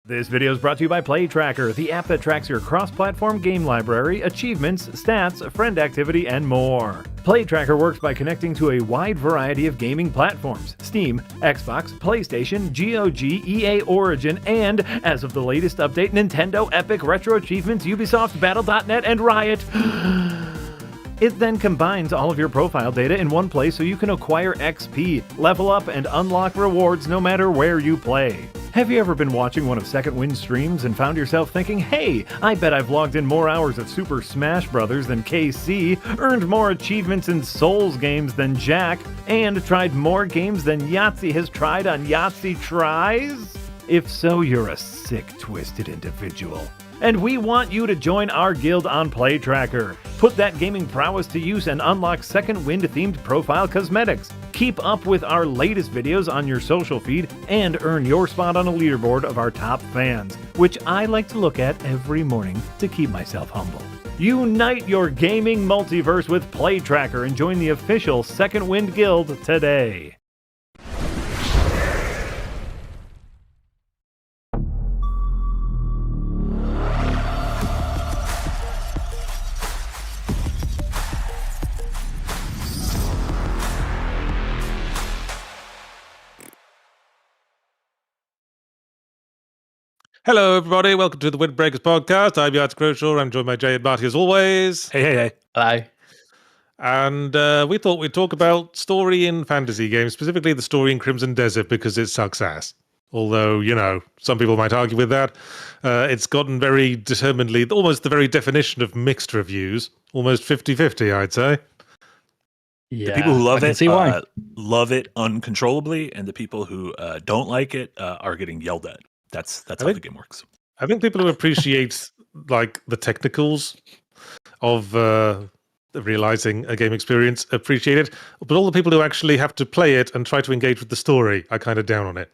This video is brought to you by PlayTracker, the app that tracks your cross-platform game library, achievements, stats, friend activity, and more. PlayTracker works by connecting to a wide variety of gaming platforms: Steam, Xbox, PlayStation, GOG, EA Origin, and, as of the latest update, Nintendo, Epic, Retro Achievements, Ubisoft, Battle.net, and Riot. It then combines all of your profile data in one place so you can acquire XP, level up, and unlock rewards no matter where you play. Have you ever been watching one of Second Wind's streams and found yourself thinking, hey, I bet I've logged in more hours of Super Smash Bros. Than KC, earned more achievements in Souls games than Jack, and tried more games than Yahtzee has tried on Yahtzee Tries? If so, you're a sick, twisted individual. And we want you to join our guild on PlayTracker. Put that gaming prowess to use and unlock Second Wind-themed profile cosmetics. Keep up with our latest videos on your social feed and earn your spot on a leaderboard of our top fans, which I like to look at every morning to keep myself humble. Unite your gaming multiverse with PlayTracker and join the official Second Wind Guild today. Hello, everybody. Welcome to the Windbreakers podcast. I'm Yahtzee Croshaw. I'm joined by Jay and Marty as always. Hey. Hello. And we thought we'd talk about story in fantasy games, specifically the story in Crimson Desert, because it sucks ass. Although, you know, some people might argue with that. It's gotten very determinedly, almost the very definition of mixed reviews. Almost 50-50, I'd say. Yeah, the people who love it uncontrollably, and the people who don't like it are getting yelled at. That's how the game works. I think people who appreciate like the technicals of realizing a game experience appreciate it, but all the people who actually have to play it and try to engage with the story are kind of down on it.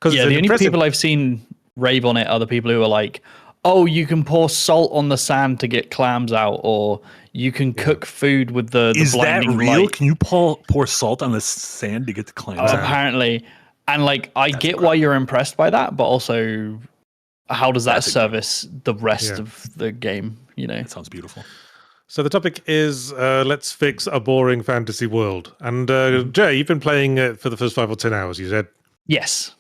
Yeah, the only people I've seen rave on it are the people who are like, oh, you can pour salt on the sand to get clams out, or you can cook food with the blinding that real? light. Can you pour salt on the sand to get the clams out? Apparently. And like, I get why you're impressed by that, but also, how does that service the rest of the game? You know, it sounds beautiful. So the topic is let's fix a boring fantasy world. And Jay, you've been playing it for the first 5 or 10 hours, you said? Yes.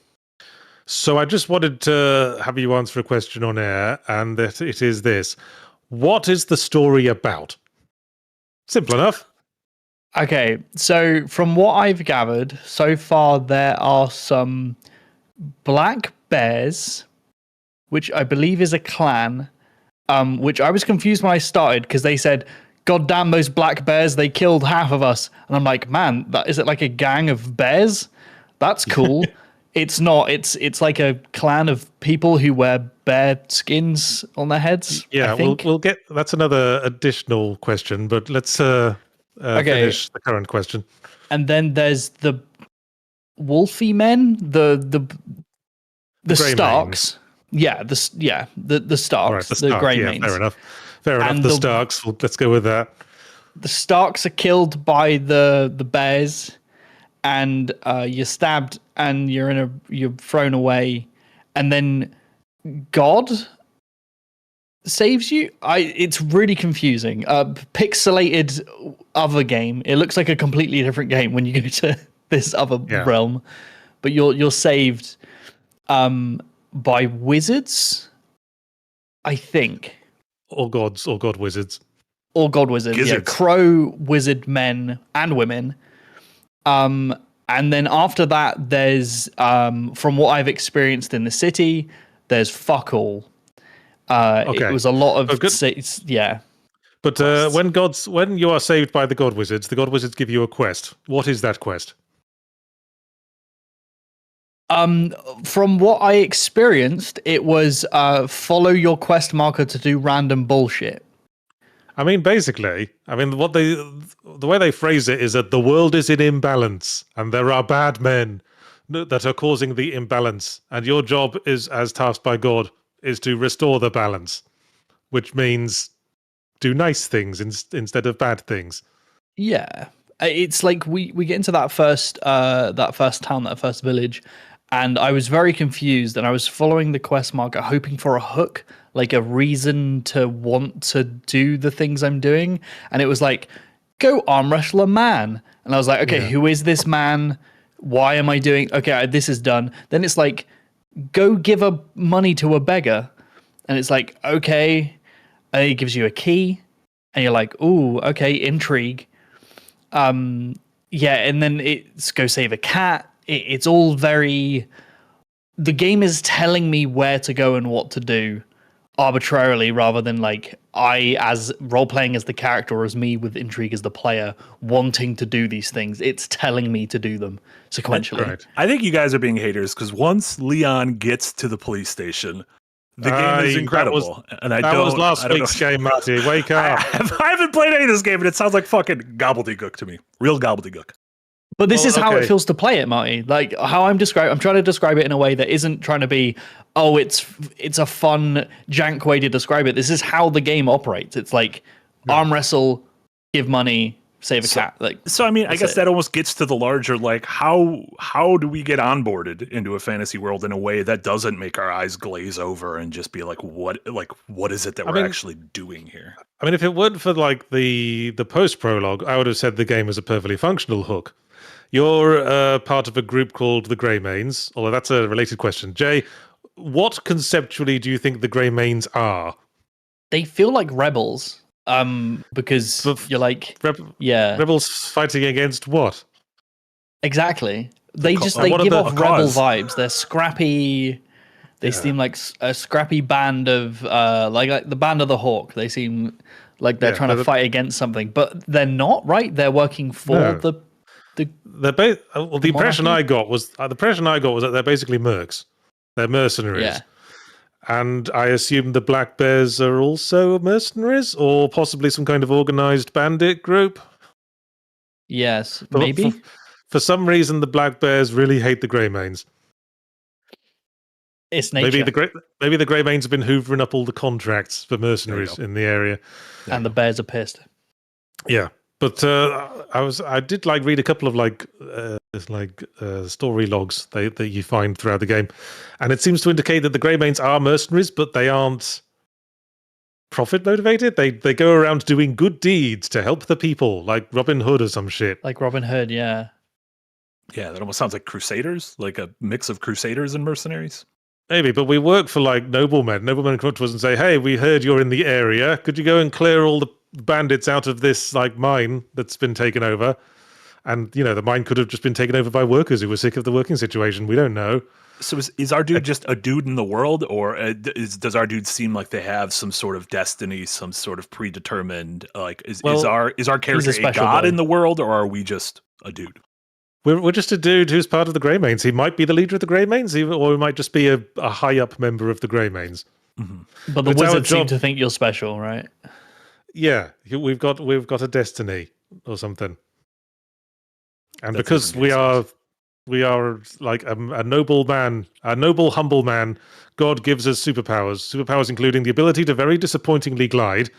So I just wanted to have you answer a question on air, and that it is this: what is the story about? Simple enough. Okay, so from what I've gathered, so far there are some black bears, which I believe is a clan, which I was confused when I started because they said, God damn those black bears, they killed half of us. And I'm like, man, is it like a gang of bears? That's cool. It's not, it's like a clan of people who wear bear skins on their heads. Yeah, we'll get, that's another additional question, but let's finish the current question. And then there's the wolfy men, the Starks. Yeah, the Starks, right, the grey mains. Fair enough. The Starks. Let's go with that. The Starks are killed by the bears, and you're stabbed, and you're thrown away, and then God saves you. It's really confusing. Pixelated other game. It looks like a completely different game when you go to this other realm, but you're saved by wizards, I think. Or gods, or god wizards. Or god wizards. Gizzards. Yeah, crow wizard men and women. And then after that, there's from what I've experienced in the city, there's fuck all. It was a lot of But when you are saved by the god wizards give you a quest. What is that quest? From what I experienced, it was follow your quest marker to do random bullshit. I mean, basically, the way they phrase it is that the world is in imbalance and there are bad men that are causing the imbalance, and your job is, as tasked by God, is to restore the balance, which means do nice things instead of bad things. Yeah, it's like we get into that first town, that first village, and I was very confused, and I was following the quest marker hoping for a hook, like a reason to want to do the things I'm doing, and it was like, go arm wrestle a man, and I was like, okay, who is this man? Why am I doing? Okay, this is done. Then it's like, go give money to a beggar, and it's like, okay, and it gives you a key, and you're like, ooh, okay, intrigue. Yeah, and then it's go save a cat. It's all very. The game is telling me where to go and what to do arbitrarily, rather than like I, as role playing as the character, or as me with intrigue as the player, wanting to do these things. It's telling me to do them sequentially. Right. I think you guys are being haters because once Leon gets to the police station, the game is incredible. That was last week's game, Marty. Wake up. I haven't played any of this game, and it sounds like fucking gobbledygook to me. Real gobbledygook. But this is how it feels to play it, Marty. Like how I'm trying to describe it in a way that isn't trying to be, oh, it's a fun jank way to describe it. This is how the game operates. It's like arm wrestle, give money, save a cat. Like I mean, I guess that almost gets to the larger, like how do we get onboarded into a fantasy world in a way that doesn't make our eyes glaze over and just be like, what is it that we're actually doing here? I mean, if it weren't for like the post prologue, I would have said the game was a perfectly functional hook. You're part of a group called the Greymanes, although that's a related question. Jay, what conceptually do you think the Greymanes are? They feel like rebels, because you're like, rebels fighting against what? Exactly. They give off rebel vibes. They're scrappy. They seem like a scrappy band of like the band of the Hawk. They seem like they're trying to fight against something, but they're not, right? They're working for the impression I got was that they're basically mercs. They're mercenaries. Yeah. And I assume the Black Bears are also mercenaries, or possibly some kind of organized bandit group. Yes, maybe. For some reason, the Black Bears really hate the Greymanes. It's nature. Maybe the Greymanes have been hoovering up all the contracts for mercenaries in the area, and the bears are pissed. Yeah. But I did like read a couple of story logs that you find throughout the game, and it seems to indicate that the Greymanes are mercenaries, but they aren't profit motivated. They go around doing good deeds to help the people, like Robin Hood or some shit. Like Robin Hood, yeah. Yeah, that almost sounds like Crusaders, like a mix of Crusaders and mercenaries. Maybe, but we work for like noblemen. Noblemen come up to us and say, "Hey, we heard you're in the area. Could you go and clear all the bandits out of this like mine that's been taken over?" And the mine could have just been taken over by workers who were sick of the working situation. We don't know. So is our dude just a dude in the world, or does our dude seem like they have some sort of destiny, some sort of predetermined? Like, is our character a god in the world, or are we just a dude? We're just a dude who's part of the Greymanes. He might be the leader of the Greymanes, or he might just be a high up member of the Greymanes. Mm-hmm. But the wizards seem to think you're special, right? Yeah, we've got a destiny or something, and because we are like a noble man, a noble humble man, God gives us superpowers. Superpowers including the ability to very disappointingly glide,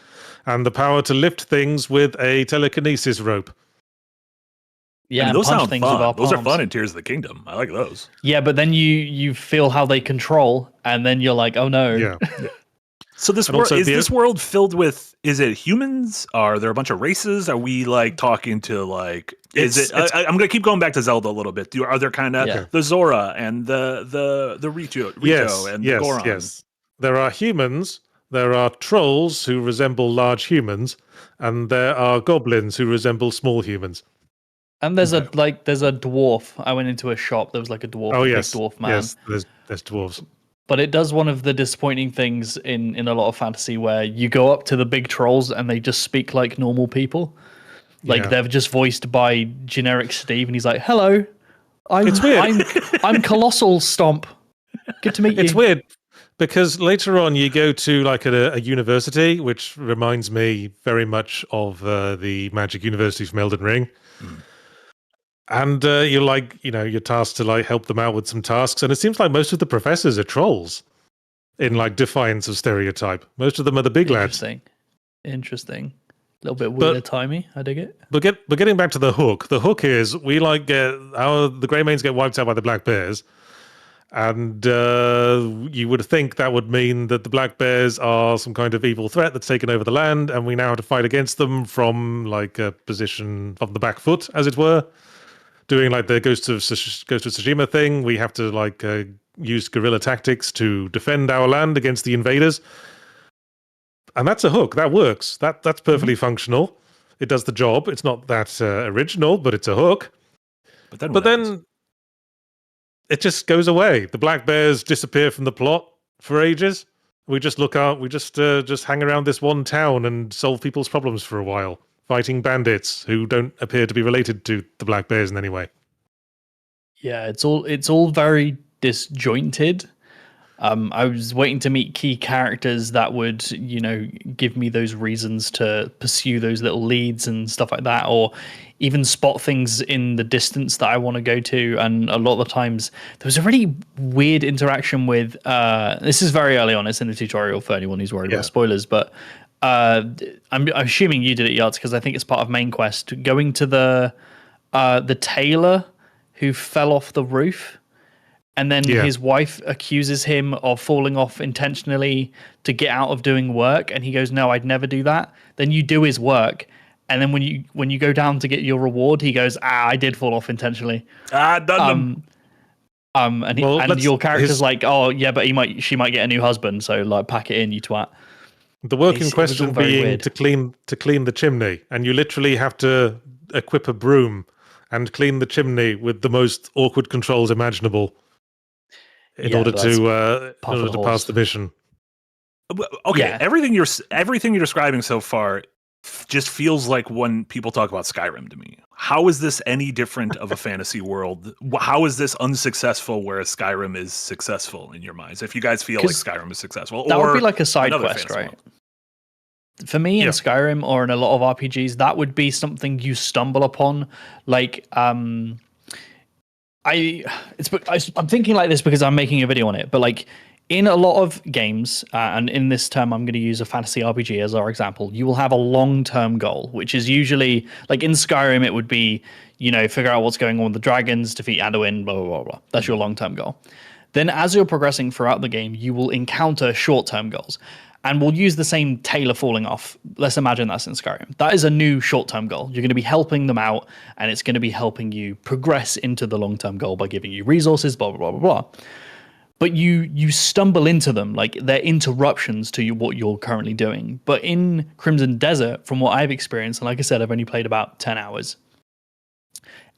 and the power to lift things with a telekinesis rope. Yeah, those sound things fun. With our those palms. are fun in Tears of the Kingdom. I like those. Yeah, but then you feel how they control, and then you're like, oh no. Yeah. So this world this world filled with? Is it humans? Are there a bunch of races? Are we like talking to like? I'm going to keep going back to Zelda a little bit. Are there kind of the Zora and the Rito and the Goron? Yes. There are humans. There are trolls who resemble large humans, and there are goblins who resemble small humans. And there's a dwarf. I went into a shop. There was like a dwarf. Oh yes, big dwarf man. Yes, there's dwarves. But it does one of the disappointing things in a lot of fantasy where you go up to the big trolls and they just speak like normal people. Like they're just voiced by generic Steve, and he's like, "Hello, I'm Colossal Stomp. Good to meet you." It's weird because later on you go to like a university, which reminds me very much of the Magic University from Elden Ring. Mm. And you're tasked to like help them out with some tasks, and it seems like most of the professors are trolls, in like defiance of stereotype. Most of them are the big lads. Interesting. A little bit weirder timey. I dig it. But getting back to the hook is we the Greymanes get wiped out by the Black Bears, And you would think that would mean that the black bears are some kind of evil threat that's taken over the land, and we now have to fight against them from like a position of the back foot, as it were, doing like the Ghost of Tsushima thing. We have to like use guerrilla tactics to defend our land against the invaders, and that's a hook. That works. That's perfectly functional. It does the job. It's not that original, but it's a hook. But then it just goes away. The black bears disappear from the plot for ages. We just look out. We just hang around this one town and solve people's problems for a while, fighting bandits who don't appear to be related to the black bears in any way. Yeah, it's all very disjointed. I was waiting to meet key characters that would, give me those reasons to pursue those little leads and stuff like that, or even spot things in the distance that I want to go to. And a lot of the times there was a really weird interaction with, this is very early on, it's in the tutorial for anyone who's worried about spoilers, but I'm assuming you did it, Yahtzee, because I think it's part of main quest, going to the tailor who fell off the roof. And then his wife accuses him of falling off intentionally to get out of doing work. And he goes, no, I'd never do that. Then you do his work. And then when you go down to get your reward, he goes, I did fall off intentionally. Done them. And your character's like, oh, yeah, but she might get a new husband. So like, pack it in, you twat. The work in question being to clean the chimney. And you literally have to equip a broom and clean the chimney with the most awkward controls imaginable. In order to pass the mission. Okay, everything you're describing so far just feels like when people talk about Skyrim to me. How is this any different of a fantasy world? How is this unsuccessful whereas Skyrim is successful in your minds? If you guys feel like Skyrim is successful, that would be like a side quest, right? World. For me in Skyrim or in a lot of RPGs, that would be something you stumble upon, like I'm thinking like this because I'm making a video on it, but like in a lot of games, and in this term, I'm going to use a fantasy RPG as our example, you will have a long-term goal, which is usually like in Skyrim, it would be, figure out what's going on with the dragons, defeat Anduin, blah, blah, blah, blah. That's your long-term goal. Then as you're progressing throughout the game, you will encounter short-term goals. And we'll use the same tailor falling off. Let's imagine that's in Skyrim. That is a new short-term goal. You're going to be helping them out, and it's going to be helping you progress into the long-term goal by giving you resources, blah, blah, blah, blah, blah. But you stumble into them, like they're interruptions to what you're currently doing. But in Crimson Desert, from what I've experienced, and like I said, I've only played about 10 hours,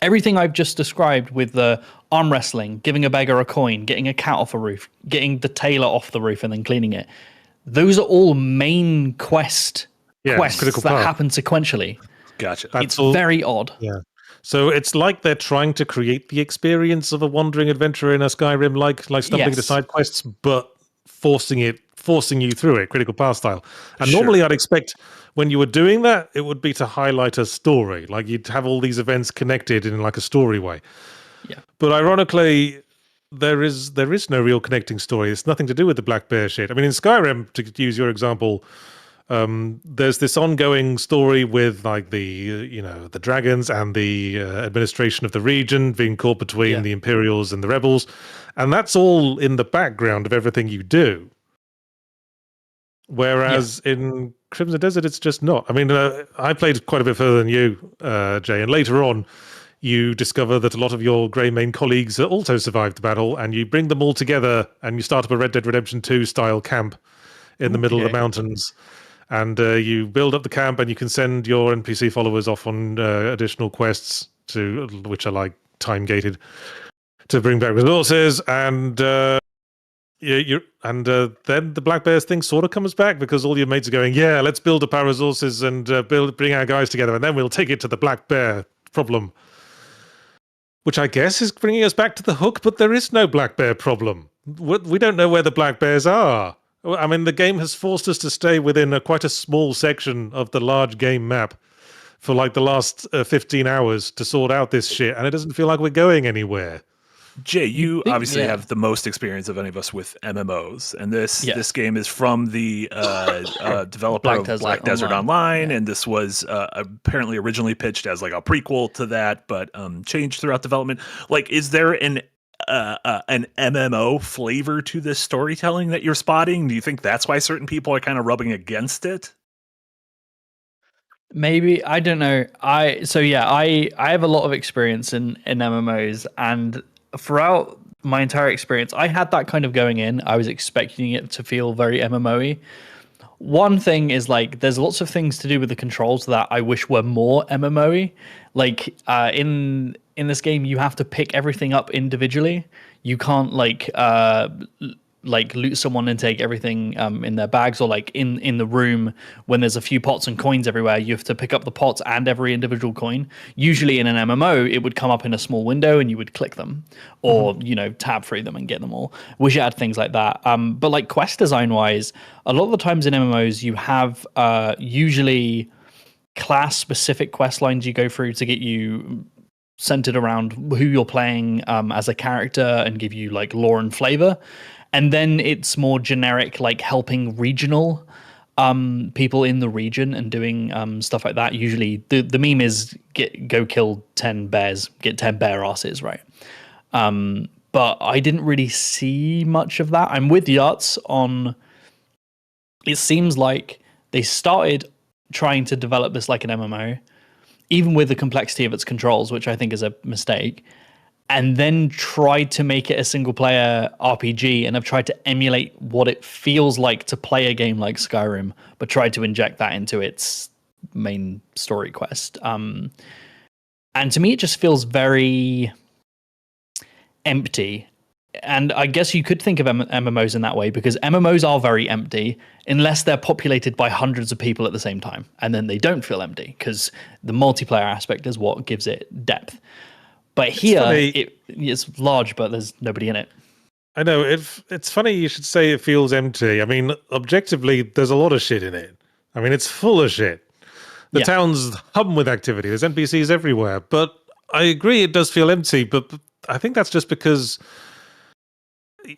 everything I've just described with the arm wrestling, giving a beggar a coin, getting a cat off a roof, getting the tailor off the roof and then cleaning it, those are all main quests that happen sequentially. Gotcha. It's very odd. Yeah. So it's like they're trying to create the experience of a wandering adventurer in a Skyrim, like stumbling to side quests, but forcing you through it, critical path style. And normally I'd expect when you were doing that, it would be to highlight a story. Like you'd have all these events connected in like a story way. Yeah. But ironically, there is no real connecting story. It's nothing to do with the black bear shit. I mean, in Skyrim, to use your example, there's this ongoing story with like the dragons and the administration of the region being caught between the Imperials and the rebels, and that's all in the background of everything you do. Whereas in Crimson Desert, it's just not. I mean, I played quite a bit further than you, Jay, and later on, you discover that a lot of your Greymane colleagues also survived the battle, and you bring them all together, and you start up a Red Dead Redemption 2 style camp in the middle of the mountains. And you build up the camp, and you can send your NPC followers off on additional quests which are like time gated to bring back resources. And then the Black Bears thing sort of comes back because all your mates are going, yeah, let's build up our resources and bring our guys together, and then we'll take it to the Black Bear problem. Which I guess is bringing us back to the hook, but there is no black bear problem. We don't know where the black bears are. I mean, the game has forced us to stay within quite a small section of the large game map for like the last 15 hours to sort out this shit, and it doesn't feel like we're going anywhere. Jay, you obviously have the most experience of any of us with MMOs, and this game is from the developer of Black Desert Online, and this was apparently originally pitched as like a prequel to that, but changed throughout development. Like, is there an MMO flavor to this storytelling that you're spotting? Do you think that's why certain people are kind of rubbing against it? Maybe, I don't know. I have a lot of experience in MMOs, and throughout my entire experience, I had that kind of going in. I was expecting it to feel very MMO-y. One thing is like there's lots of things to do with the controls that I wish were more MMO-y. Like in this game, you have to pick everything up individually. You can't like loot someone and take everything in their bags, or like in the room when there's a few pots and coins everywhere, you have to pick up the pots and every individual coin. Usually in an MMO, it would come up in a small window and you would click them or, tab through them and get them all. Wish it had things like that. But like quest design wise, a lot of the times in MMOs, you have usually class specific quest lines you go through to get you centered around who you're playing as a character and give you like lore and flavor. And then it's more generic, like helping regional people in the region and doing stuff like that. Usually the meme is go kill 10 bears, get 10 bear asses, right? But I didn't really see much of that. I'm with Yahtzee on, it seems like they started trying to develop this like an MMO, even with the complexity of its controls, which I think is a mistake, and then tried to make it a single player RPG and have tried to emulate what it feels like to play a game like Skyrim, but tried to inject that into its main story quest. And to me, it just feels very empty. And I guess you could think of MMOs in that way, because MMOs are very empty unless they're populated by hundreds of people at the same time. And then they don't feel empty because the multiplayer aspect is what gives it depth. But here, it's large, but there's nobody in it. I know. It's funny you should say it feels empty. I mean, objectively, there's a lot of shit in it. I mean, it's full of shit. The town's hum with activity. There's NPCs everywhere. But I agree it does feel empty, but I think that's just because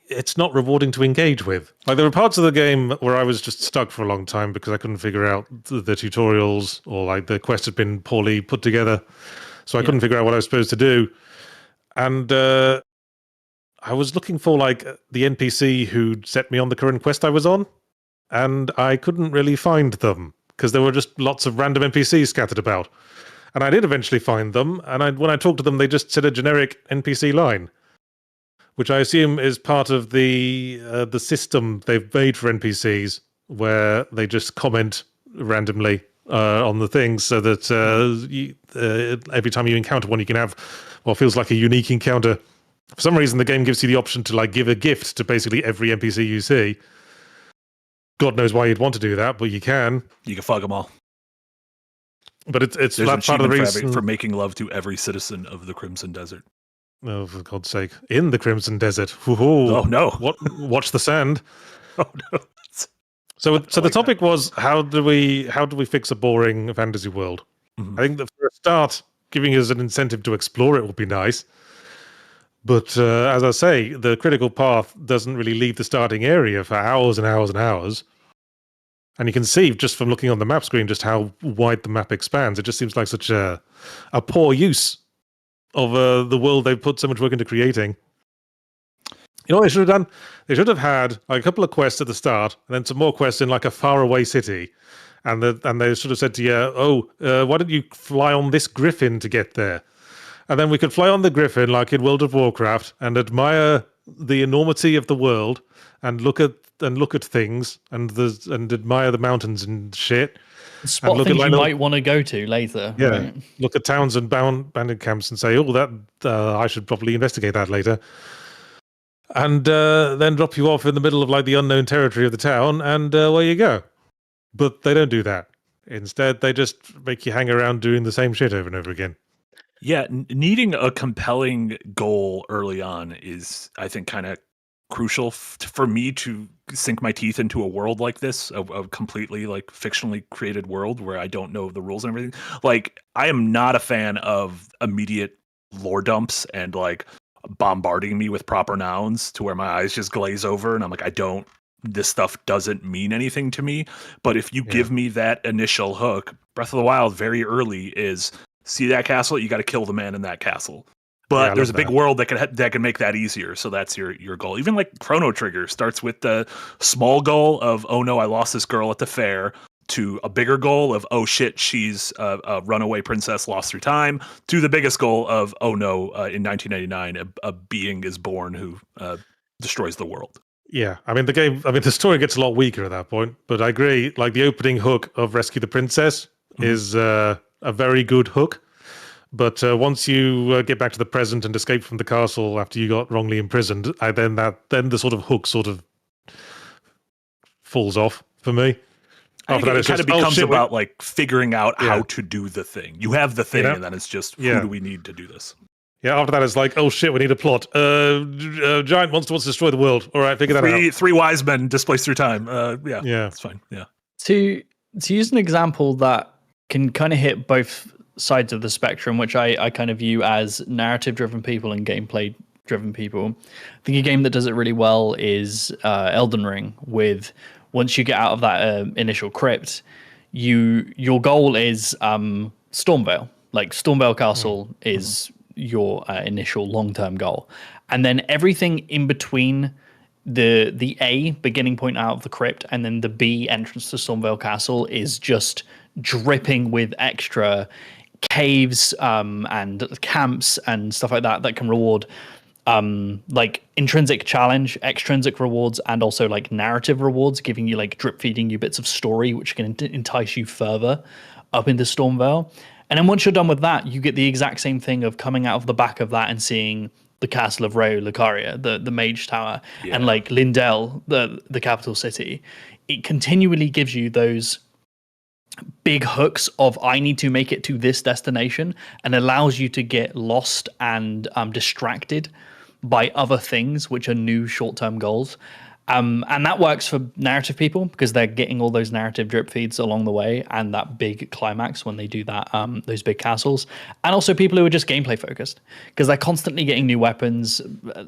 it's not rewarding to engage with. Like, there were parts of the game where I was just stuck for a long time because I couldn't figure out the tutorials, or like the quest had been poorly put together. So I couldn't figure out what I was supposed to do. And I was looking for like the NPC who'd set me on the current quest I was on. And I couldn't really find them because there were just lots of random NPCs scattered about. And I did eventually find them. And when I talked to them, they just said a generic NPC line, which I assume is part of the system they've made for NPCs, where they just comment randomly on the things, so that every time you encounter one, you can have what feels like a unique encounter. For some reason, the game gives you the option to like give a gift to basically every NPC you see. God knows why you'd want to do that, but you can. You can fuck them all. But it's part of the reason for making love to every citizen of the Crimson Desert. Oh, for God's sake! In the Crimson Desert. Ooh, oh no! Watch the sand. Oh no! So the topic was how do we fix a boring fantasy world? Mm-hmm. I think that for a start, giving us an incentive to explore it would be nice. But as I say, the critical path doesn't really leave the starting area for hours and hours and hours. And you can see just from looking on the map screen just how wide the map expands. It just seems like such a poor use of the world they've put so much work into creating. You know what they should have done? They should have had like a couple of quests at the start, and then some more quests in like a faraway city. And they should have said to you, why don't you fly on this griffin to get there? And then we could fly on the griffin like in World of Warcraft and admire the enormity of the world and look at things and admire the mountains and shit. Spot things you might want to go to later. Yeah, right? Look at towns and bandit camps and say, that I should probably investigate that later. And then drop you off in the middle of like the unknown territory of the town, and where you go. But they don't do that. Instead, they just make you hang around doing the same shit over and over again. Yeah, needing a compelling goal early on is, I think, kind of crucial for me to sink my teeth into a world like this, a completely like fictionally created world where I don't know the rules and everything. Like, I am not a fan of immediate lore dumps and like bombarding me with proper nouns to where my eyes just glaze over and I'm like, this stuff doesn't mean anything to me. But if you give me that initial hook, Breath of the Wild very early is, see that castle, you got to kill the man in that castle. But there's a big world that can make that easier. So that's your goal. Even like Chrono Trigger starts with the small goal of, oh no, I lost this girl at the fair, to a bigger goal of, oh shit, she's a runaway princess lost through time, to the biggest goal of, oh no, in 1999, a being is born who destroys the world. Yeah, the story gets a lot weaker at that point, but I agree, like the opening hook of Rescue the Princess is a very good hook. But once you get back to the present and escape from the castle after you got wrongly imprisoned, then the sort of hook sort of falls off for me. After that, it kind of becomes about like figuring out how to do the thing. You have the thing, and then it's just who do we need to do this? Yeah, after that, it's like, oh shit, we need a plot. Giant monster wants to destroy the world. All right, figure that out. Three wise men displaced through time. Yeah, it's fine. Yeah. To use an example that can kind of hit both sides of the spectrum, which I kind of view as narrative-driven people and gameplay-driven people. I think a game that does it really well is Elden Ring. With once you get out of that initial crypt, your goal is Stormvale. Like Stormvale Castle is your initial long-term goal, and then everything in between the A beginning point out of the crypt and then the B entrance to Stormvale Castle is just dripping with extra caves and camps and stuff like that can reward like intrinsic challenge, extrinsic rewards, and also like narrative rewards, giving you like drip feeding you bits of story which can entice you further up into Stormvale. And then once you're done with that, you get the exact same thing of coming out of the back of that and seeing the castle of Reo Lucaria, the mage tower, and like Lindell, the capital city. It continually gives you those big hooks of I need to make it to this destination, and allows you to get lost and distracted by other things which are new short-term goals. And that works for narrative people because they're getting all those narrative drip feeds along the way and that big climax when they do that, those big castles. And also people who are just gameplay focused because they're constantly getting new weapons,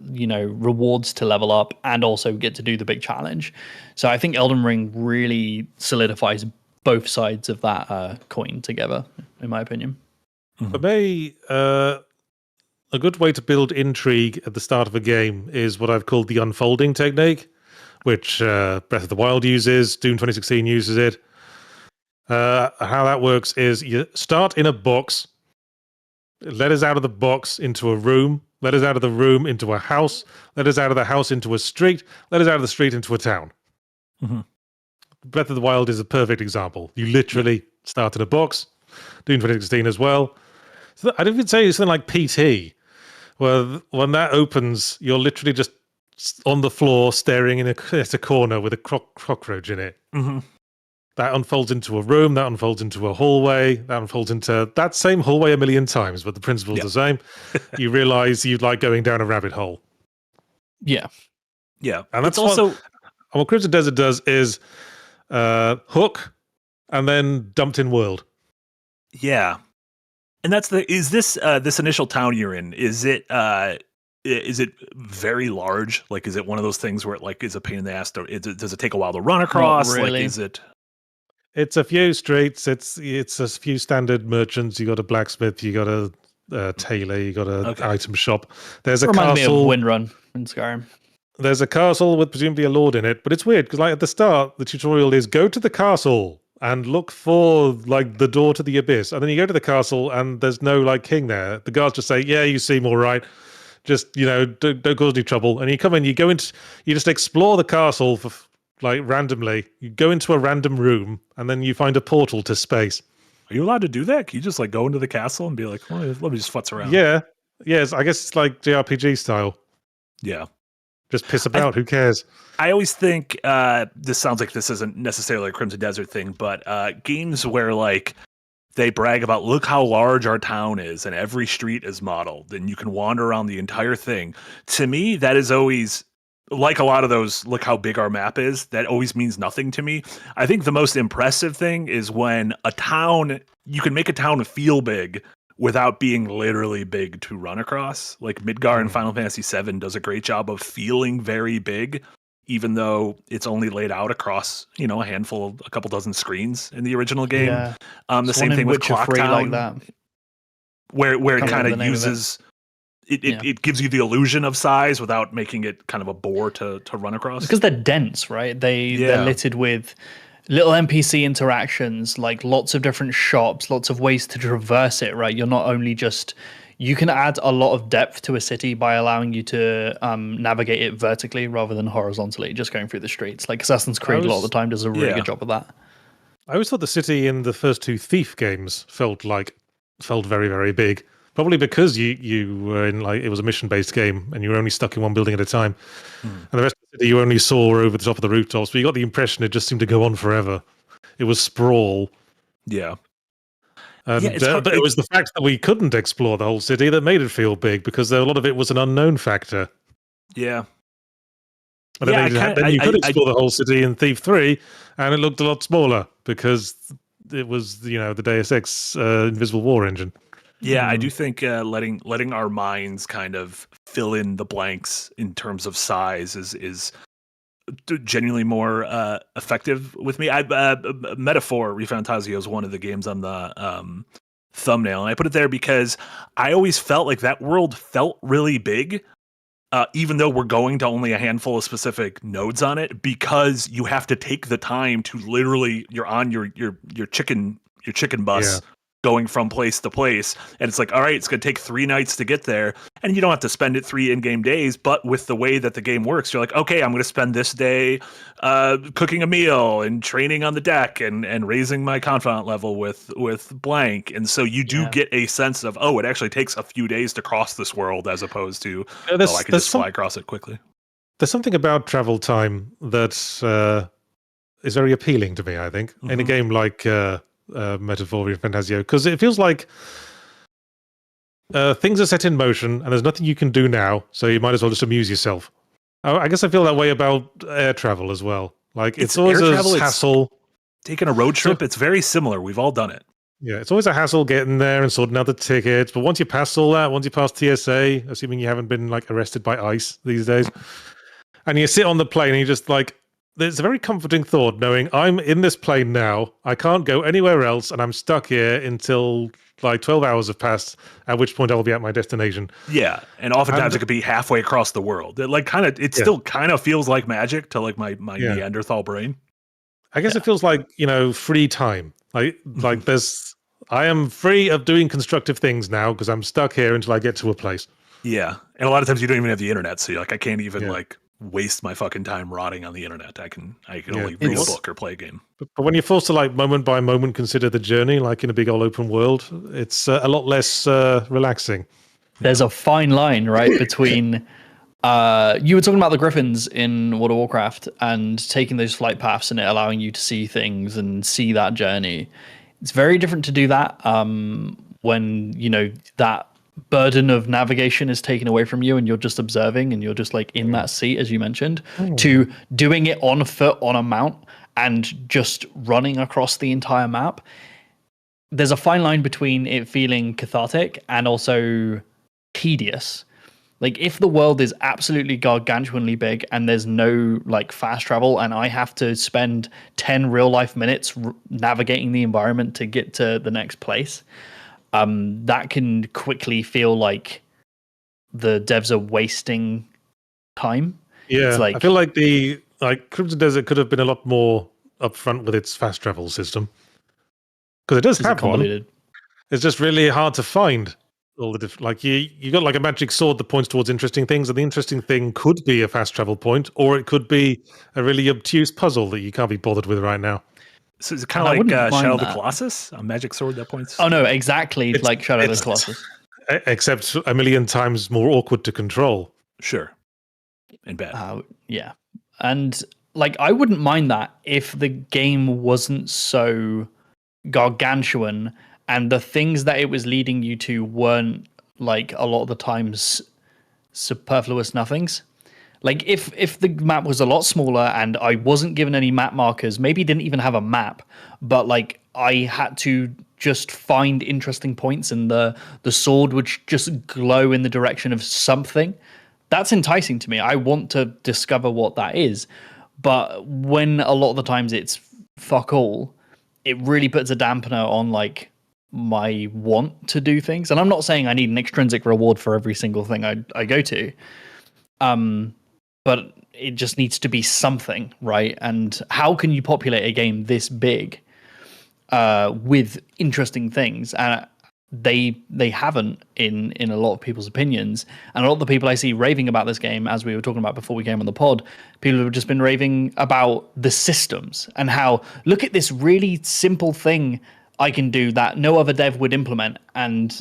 rewards to level up, and also get to do the big challenge. So I think Elden Ring really solidifies both sides of that coin together, in my opinion. For me, a good way to build intrigue at the start of a game is what I've called the unfolding technique, which Breath of the Wild uses, Doom 2016 uses it. How that works is you start in a box, let us out of the box into a room, let us out of the room into a house, let us out of the house into a street, let us out of the street into a town. Mm-hmm. Breath of the Wild is a perfect example. You literally start in a box, Doom 2016 as well. So I'd even say something like PT, where when that opens, you're literally just on the floor staring at a corner with a cockroach in it. Mm-hmm. That unfolds into a room, that unfolds into a hallway, that unfolds into that same hallway a million times, but the principle's the same. You realize you like going down a rabbit hole. Yeah. Yeah. And that's also what Crimson Desert does is hook and then dumped in world. Yeah. And that's is this initial town you're in, is it very large? Like, is it one of those things where it like is a pain in the ass? Does it take a while to run across? Not really. Like, is it? It's a few streets. It's a few standard merchants. You got a blacksmith. You got a tailor. You got a item shop. There's a Reminds castle. me of Windrun in Skyrim. There's a castle with presumably a lord in it, but it's weird because like at the start, the tutorial is go to the castle and look for like the door to the abyss, and then you go to the castle and there's no like king there. The guards just say, "Yeah, you seem all right. Just don't cause any trouble." And you come in, you just explore the castle for like randomly. You go into a random room and then you find a portal to space. Are you allowed to do that? Can you just like go into the castle and be like, well, let me just futz around? Yeah. Yes, I guess it's like JRPG style. Yeah. Just piss about. Who cares? I always think this sounds like this isn't necessarily a Crimson Desert thing, but games where like they brag about, look how large our town is and every street is modeled and you can wander around the entire thing. To me, that is always like a lot of those, look how big our map is. That always means nothing to me. I think the most impressive thing is when you can make a town feel big without being literally big to run across. Like Midgar in Final Fantasy VII does a great job of feeling very big, even though it's only laid out across, a couple dozen screens in the original game. Yeah. The same thing with Clocktown, like that. where it kind of uses it gives you the illusion of size without making it kind of a bore to run across. Because they're dense, right? They're littered with little NPC interactions, like lots of different shops, lots of ways to traverse it, right? You're not only just... You can add a lot of depth to a city by allowing you to navigate it vertically rather than horizontally, just going through the streets. Like Assassin's Creed a lot of the time does a really good job of that. I always thought the city in the first 2 Thief games felt very, very big. Probably because you were in it was a mission-based game and you were only stuck in one building at a time. And the rest of the city you only saw over the top of the rooftops, but you got the impression it just seemed to go on forever. It was sprawl. Yeah. But it was the fact that we couldn't explore the whole city that made it feel big, because a lot of it was an unknown factor. Yeah. And then you could explore the whole city in Thief 3, and it looked a lot smaller because it was, the Deus Ex Invisible War engine. Yeah, I do think letting our minds kind of fill in the blanks in terms of size is genuinely more effective with me. Metaphor Refantasio is one of the games on the thumbnail, and I put it there because I always felt like that world felt really big, even though we're going to only a handful of specific nodes on it, because you have to take the time to literally, you're on your chicken bus. Yeah. Going from place to place, and it's like, all right, it's going to take 3 nights to get there, and you don't have to spend it 3 in-game days, but with the way that the game works, you're like, okay, I'm going to spend this day cooking a meal and training on the deck and raising my confidant level with blank, and so you do get a sense of, it actually takes a few days to cross this world, as opposed to, I can just fly across it quickly. There's something about travel time that is very appealing to me, I think, in a game like... Metaphor Fantasio, because it feels like things are set in motion and there's nothing you can do now, so you might as well just amuse yourself. I guess I feel that way about air travel as well. Like it's always a hassle. Taking a road trip, it's very similar. We've all done it. Yeah, it's always a hassle getting there and sorting out the tickets. But once you pass all that, once you pass TSA, assuming you haven't been arrested by ICE these days, and you sit on the plane and you just there's a very comforting thought knowing I'm in this plane now, I can't go anywhere else, and I'm stuck here until 12 hours have passed, at which point I'll be at my destination. Yeah, and oftentimes it could be halfway across the world. It still kind of feels like magic to my Neanderthal brain. I guess it feels like, free time. I am free of doing constructive things now because I'm stuck here until I get to a place. Yeah, and a lot of times you don't even have the internet, so I can't even waste my fucking time rotting on the internet. I can only read a book or play a game. But when you're forced to moment by moment consider the journey, in a big old open world, it's a lot less relaxing. There's a fine line, right, between you were talking about the griffins in World of Warcraft and taking those flight paths and it allowing you to see things and see that journey. It's very different to do that when that burden of navigation is taken away from you and you're just observing and you're just in that seat, as you mentioned, to doing it on foot on a mount and just running across the entire map. There's a fine line between it feeling cathartic and also tedious. If the world is absolutely gargantuanly big and there's no fast travel and I have to spend 10 real life minutes navigating the environment to get to the next place, that can quickly feel like the devs are wasting time. Yeah, I feel like the Crimson Desert could have been a lot more upfront with its fast travel system, because it does have one. It's just really hard to find all the different. You got a magic sword that points towards interesting things, and the interesting thing could be a fast travel point, or it could be a really obtuse puzzle that you can't be bothered with right now. So is it kind of like Shadow of the Colossus, a magic sword that points? Oh no, exactly like Shadow of the Colossus, except a million times more awkward to control. Sure, and bad. Yeah, and I wouldn't mind that if the game wasn't so gargantuan and the things that it was leading you to weren't a lot of the times superfluous nothings. If the map was a lot smaller and I wasn't given any map markers, maybe didn't even have a map, but I had to just find interesting points and the sword would just glow in the direction of something, that's enticing to me. I want to discover what that is. But when a lot of the times it's fuck all, it really puts a dampener on my want to do things. And I'm not saying I need an extrinsic reward for every single thing I go to. But it just needs to be something, right? And how can you populate a game this big with interesting things? They haven't in a lot of people's opinions. And a lot of the people I see raving about this game, as we were talking about before we came on the pod, people have just been raving about the systems and how, look at this really simple thing I can do that no other dev would implement. And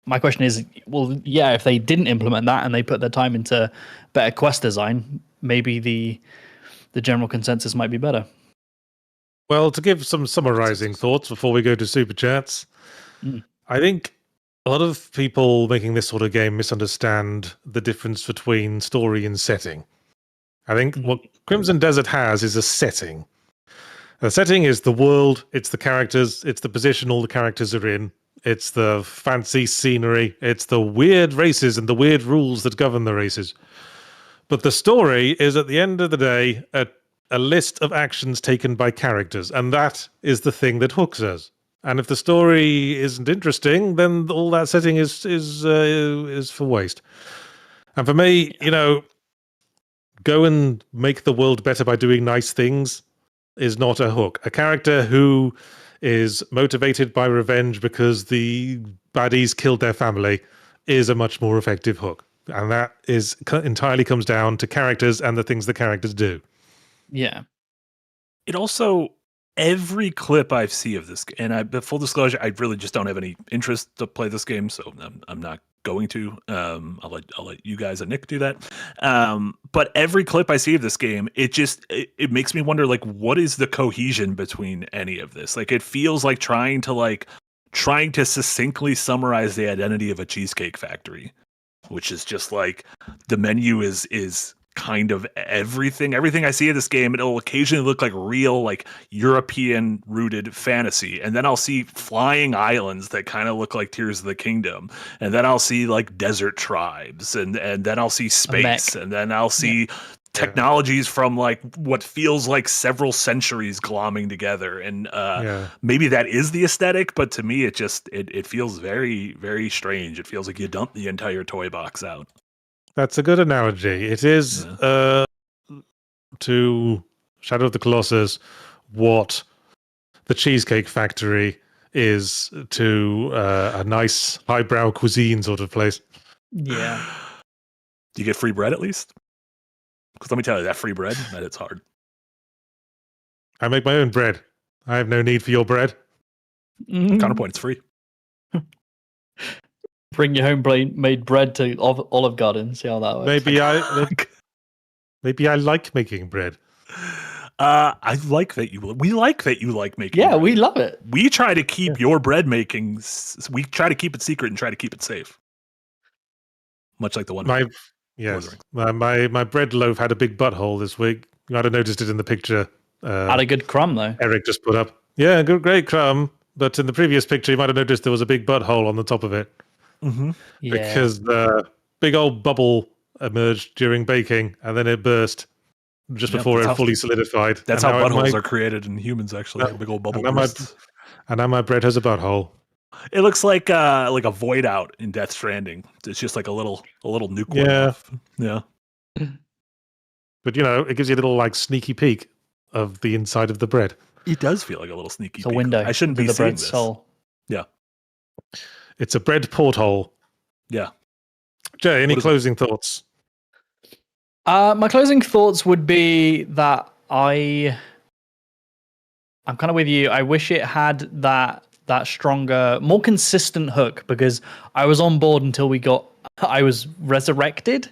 my question is, well, yeah, if they didn't implement that and they put their time into better quest design, maybe the general consensus might be better. Well, to give some summarizing thoughts before we go to super chats, I think a lot of people making this sort of game misunderstand the difference between story and setting. I think what Crimson Desert has is a setting. The setting is the world, it's the characters, it's the position all the characters are in, it's the fancy scenery, it's the weird races and the weird rules that govern the races. But the story is, at the end of the day, a list of actions taken by characters, and that is the thing that hooks us. And if the story isn't interesting, then all that setting is for waste. And for me, go and make the world better by doing nice things is not a hook. A character who is motivated by revenge because the baddies killed their family is a much more effective hook. And that is entirely comes down to characters and the things the characters do. Yeah. It also, every clip I see of this, and full disclosure, I really just don't have any interest to play this game, so I'm not going to. I'll let you guys and Nick do that. But every clip I see of this game, it makes me wonder, like, what is the cohesion between any of this? Like, it feels like trying to succinctly summarize the identity of a Cheesecake Factory, which is just like the menu is kind of everything I see of this game. It'll occasionally look like real, like European rooted fantasy, and then I'll see flying islands that kind of look like Tears of the Kingdom, and then I'll see like desert tribes, and then I'll see space, and then I'll see technologies from like what feels like several centuries glomming together, and maybe that is the aesthetic, but to me it feels very, very strange. It feels like you dumped the entire toy box out. That's a good analogy. It is to Shadow of the Colossus what the Cheesecake Factory is to a nice highbrow cuisine sort of place. Yeah. Do you get free bread at least? Because let me tell you, that free bread, that it's hard. I make my own bread. I have no need for your bread. Counterpoint, it's free. Bring your home-made bread to Olive Garden. See how that works. Maybe I like making bread. I like that we like that you like making. Yeah, bread. we love it. We try to keep your bread making. We try to keep it secret and try to keep it safe. Much like the one. My bread loaf had a big butthole this week. You might have noticed it in the picture. Had a good crumb though. Eric just put up. Yeah, great crumb. But in the previous picture, you might have noticed there was a big butthole on the top of it. Mm-hmm. Yeah. Because the big old bubble emerged during baking, and then it burst just before it fully solidified. That's how buttholes are created in humans, actually. Big old bubble bursts. And now my bread has a butthole. It looks like a void out in Death Stranding. It's just like a little nuke. Yeah. But it gives you a little like sneaky peek of the inside of the bread. It does feel like a little sneaky peek. It's a window. I shouldn't be the seeing bread's this. soul. Yeah. It's a bread porthole. Yeah. Jay, any closing thoughts? My closing thoughts would be that I'm kind of with you. I wish it had that stronger, more consistent hook, because I was on board until I was resurrected, ?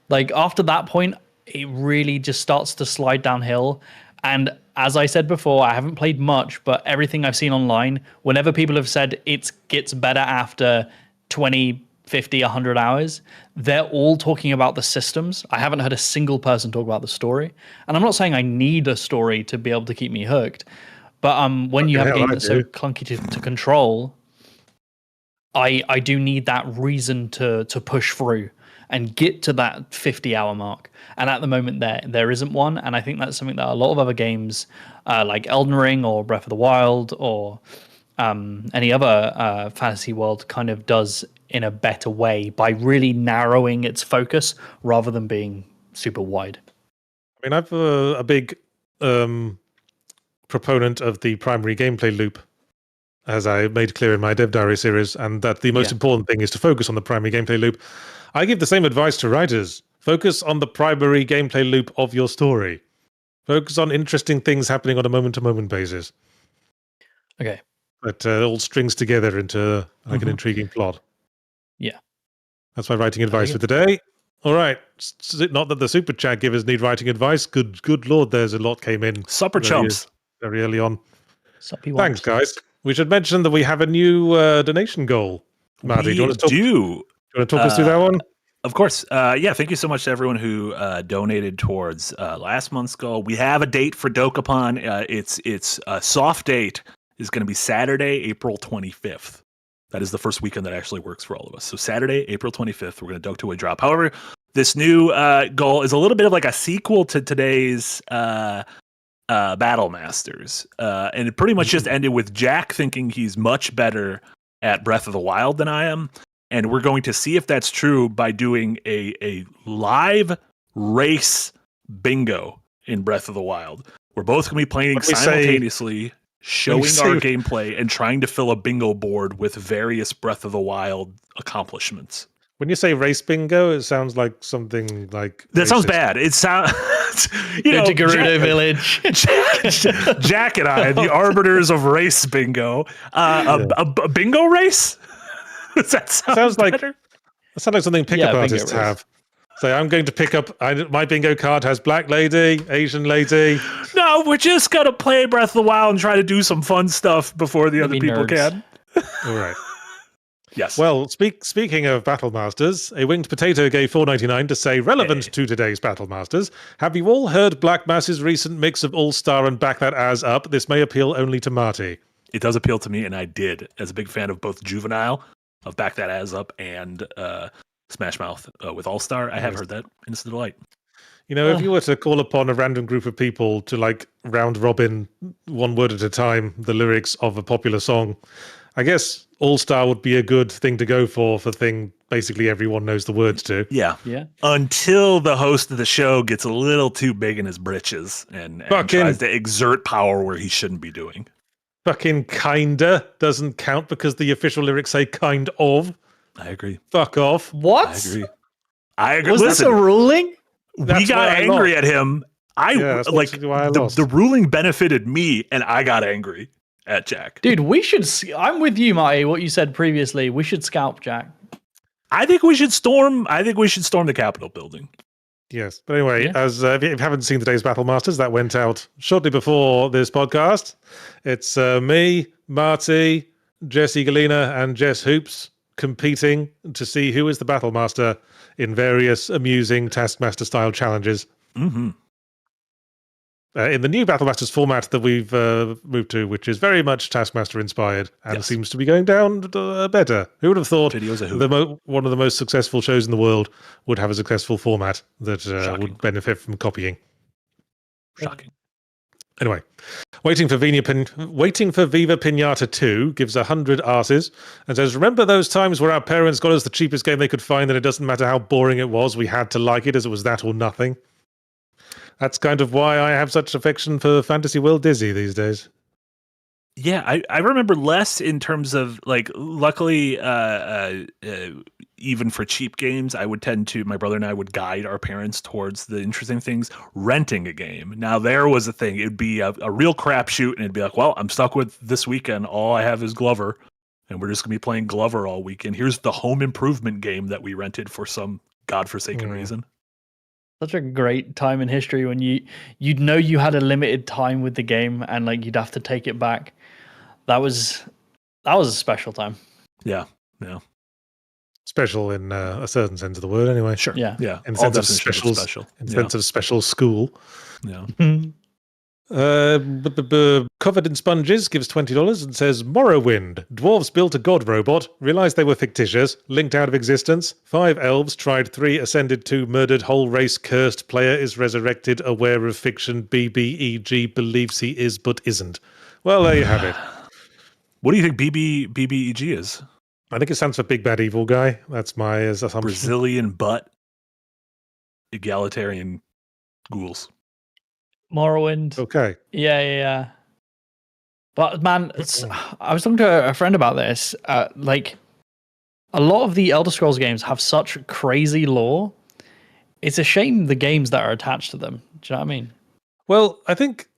Like after that point, it really just starts to slide downhill. And as I said before, I haven't played much, but everything I've seen online, whenever people have said it gets better after 20, 50, 100 hours, they're all talking about the systems. I haven't heard a single person talk about the story. And I'm not saying I need a story to be able to keep me hooked, but when you have a game that's so clunky to control, I do need that reason to push through and get to that 50-hour mark. And at the moment, there isn't one. And I think that's something that a lot of other games, like Elden Ring or Breath of the Wild or any other fantasy world kind of does in a better way by really narrowing its focus rather than being super wide. I mean, I'm a big proponent of the primary gameplay loop, as I made clear in my Dev Diary series, and that the most important thing is to focus on the primary gameplay loop. I give the same advice to writers. Focus on the primary gameplay loop of your story. Focus on interesting things happening on a moment-to-moment basis. Okay. That all strings together into like an intriguing plot. Yeah. That's my writing advice for today. All right. Not that the super chat givers need writing advice. Good lord, there's a lot came in. Supper chumps. Very early on. Thanks, guys. We should mention that we have a new donation goal. Marty, do you want to talk us through that one? Of course. Thank you so much to everyone who donated towards last month's goal. We have a date for Dokapon. It's a soft date is going to be Saturday, April 25th. That is the first weekend that actually works for all of us. So Saturday, April 25th, we're going to Doke to a drop. However, this new goal is a little bit of like a sequel to today's Battle Masters. And it pretty much just ended with Jack thinking he's much better at Breath of the Wild than I am. And we're going to see if that's true by doing a live race bingo in Breath of the Wild. We're both going to be playing simultaneously, showing our gameplay and trying to fill a bingo board with various Breath of the Wild accomplishments. When you say race bingo, it sounds like something like... That sounds bad. It sounds... Go to Gerudo Village. Jack and I, the arbiters of race bingo. A bingo race? Does that sounds better? That sounds like something pickup artists have. So I'm going to pick up... my bingo card has black lady, Asian lady. No, we're just going to play Breath of the Wild and try to do some fun stuff before the other people can. All right. Yes. Well, speaking of Battle Masters, a winged potato gave $4.99 to say, relevant to today's Battle Masters, have you all heard Black Mass's recent mix of All-Star and Back That As Up? This may appeal only to Marty. It does appeal to me, and I did, as a big fan of both Juvenile, of Back That As Up, and Smash Mouth with All-Star. I have heard that, and it's a delight. You know, if you were to call upon a random group of people to, like, round robin, one word at a time, the lyrics of a popular song, I guess All-Star would be a good thing to go for thing basically everyone knows the words to. Yeah. Until the host of the show gets a little too big in his britches and tries to exert power where he shouldn't be doing. Fucking kinda doesn't count because the official lyrics say kind of. I agree. Fuck off. What? I agree. Was this a ruling? We got angry at him. The ruling benefited me, and I got angry at Jack. Dude, I'm with you, Marty, what you said previously. We should scalp Jack. I think we should storm the Capitol building. Yes. But anyway, as if you haven't seen today's Battle Masters, that went out shortly before this podcast. It's me, Marty, Jesse Galena, and Jess Hoops competing to see who is the Battle Master in various amusing Taskmaster-style challenges. Mm-hmm. In the new Battle Masters format that we've moved to, which is very much Taskmaster-inspired and seems to be going down better. Who would have thought one of the most successful shows in the world would have a successful format that would benefit from copying? Shocking. Anyway, Waiting for Viva Pinata 2 gives 100 arses and says, remember those times where our parents got us the cheapest game they could find and it doesn't matter how boring it was, we had to like it as it was that or nothing? That's kind of why I have such affection for Fantasy World Dizzy these days. Yeah, I remember less in terms of, like, luckily, even for cheap games, my brother and I would guide our parents towards the interesting things, renting a game. Now, there was a thing. It'd be a real crapshoot, and it'd be like, well, I'm stuck with this weekend. All I have is Glover, and we're just going to be playing Glover all weekend. Here's the home improvement game that we rented for some godforsaken reason. Such a great time in history when you'd know you had a limited time with the game and like you'd have to take it back. That was a special time. Yeah. Special in a certain sense of the word, anyway. Sure. Yeah. In sense of special. In sense of special school. Yeah. Covered in Sponges gives $20 and says, Morrowind. Dwarves built a god robot, realized they were fictitious, linked out of existence. 5 elves, tried 3, ascended 2, murdered, whole race cursed. Player is resurrected, aware of fiction. BBEG believes he is but isn't. Well, there you have it. What do you think BBEG is? I think it stands for Big Bad Evil Guy. That's my assumption. Brazilian butt. Egalitarian ghouls. Morrowind. Okay. Yeah. But man, I was talking to a friend about this. Like, a lot of the Elder Scrolls games have such crazy lore. It's a shame the games that are attached to them. Do you know what I mean? Well, I think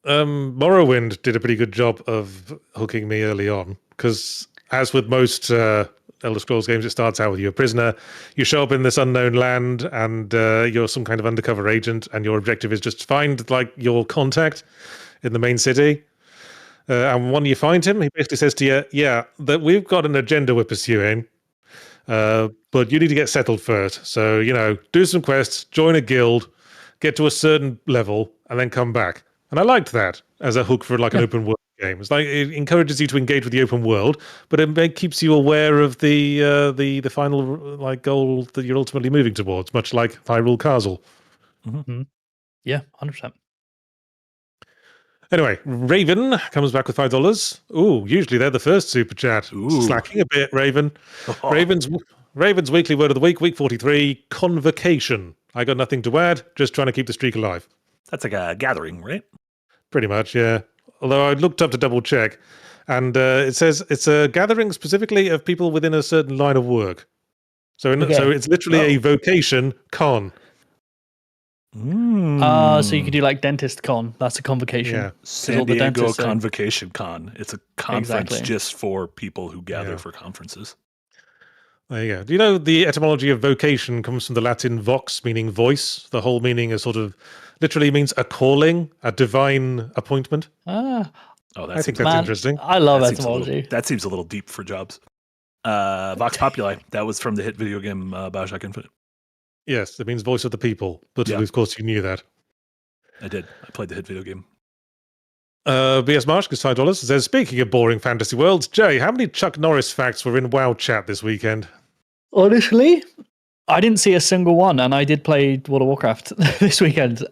Morrowind did a pretty good job of hooking me early on, because as with most Elder Scrolls games, it starts out with you a prisoner. You show up in this unknown land, and you're some kind of undercover agent, and your objective is just to find like your contact in the main city. And when you find him, he basically says to you, "Yeah, that we've got an agenda we're pursuing, but you need to get settled first. So do some quests, join a guild, get to a certain level, and then come back." And I liked that as a hook for like an open world game. It's like it encourages you to engage with the open world, but it keeps you aware of the final like goal that you're ultimately moving towards, much like Hyrule Castle. Mm-hmm. Yeah, 100%. Anyway, Raven comes back with $5. Ooh, usually they're the first super chat. Ooh. Slacking a bit, Raven. Raven's weekly word of the week 43, convocation. I got nothing to add, just trying to keep the streak alive. That's like a gathering, right? Pretty much, yeah. Although I looked up to double check, and it says it's a gathering specifically of people within a certain line of work. So it's literally a vocation con. So you could do like dentist con. That's a convocation. Yeah. San Diego Convocation Con. It's a conference just for people who gather for conferences. There you go. Do you know the etymology of vocation comes from the Latin vox, meaning voice? The whole meaning is sort of literally means a calling, a divine appointment. I think that's interesting. I love etymology. That seems a little deep for Jobs. Vox Populi. That was from the hit video game Bioshock Infinite. Yes, it means voice of the people. But of course, you knew that. I did. I played the hit video game. BS Marsh gets $5. Says, speaking of boring fantasy worlds, Jay, how many Chuck Norris facts were in WoW chat this weekend? Honestly, I didn't see a single one, and I did play World of Warcraft this weekend.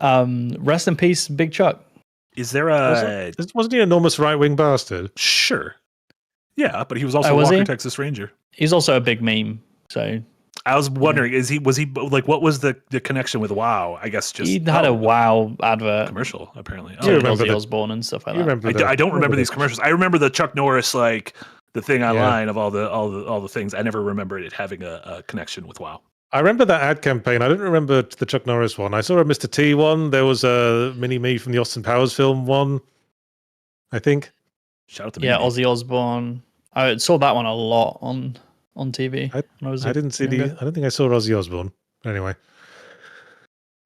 Rest in peace, Big Chuck. Is there wasn't he an enormous right-wing bastard? Sure. Yeah, but he was also Walker, Texas Ranger. He's also a big meme, so... I was wondering, was he like, what was the connection with WoW? I guess just... He had a WoW advert. Commercial, apparently. Oh, Ozzy Osbourne and stuff like that. I don't remember these commercials. I remember the Chuck Norris, like, the thing online of all the things. I never remember it having a connection with WoW. I remember that ad campaign. I didn't remember the Chuck Norris one. I saw a Mr. T one. There was a Mini-Me from the Austin Powers film one, I think. Shout out to Mini-Me. Ozzy Osbourne. I saw that one a lot on TV. I didn't see I don't think I saw Ozzy Osbourne. Anyway.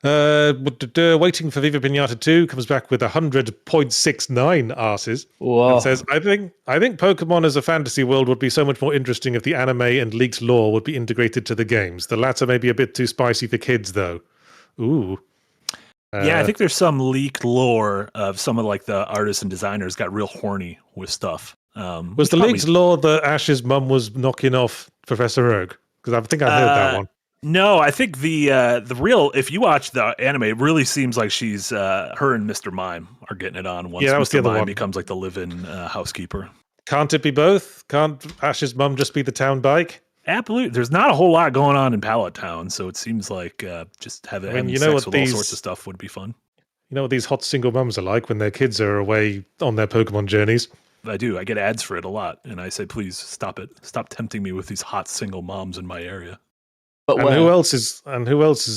Waiting for Viva Pinata 2 comes back with 100.69 arses. Whoa. And says, I think Pokemon as a fantasy world would be so much more interesting if the anime and leaked lore would be integrated to the games. The latter may be a bit too spicy for kids, though. Ooh. I think there's some leaked lore of some of like the artists and designers got real horny with stuff. Was the leaked lore that Ash's mum was knocking off Professor Oak? Because I think I heard that one. No, I think the real, if you watch the anime, it really seems like she's her and Mr. Mime are getting it on once Mr. Mime becomes like the live-in housekeeper. Can't it be both? Can't Ash's mum just be the town bike? Absolutely. There's not a whole lot going on in Pallet Town, so it seems like just having sex with all sorts of stuff would be fun. You know what these hot single mums are like when their kids are away on their Pokemon journeys? I do. I get ads for it a lot, and I say, please stop it. Stop tempting me with these hot single moms in my area. But who else is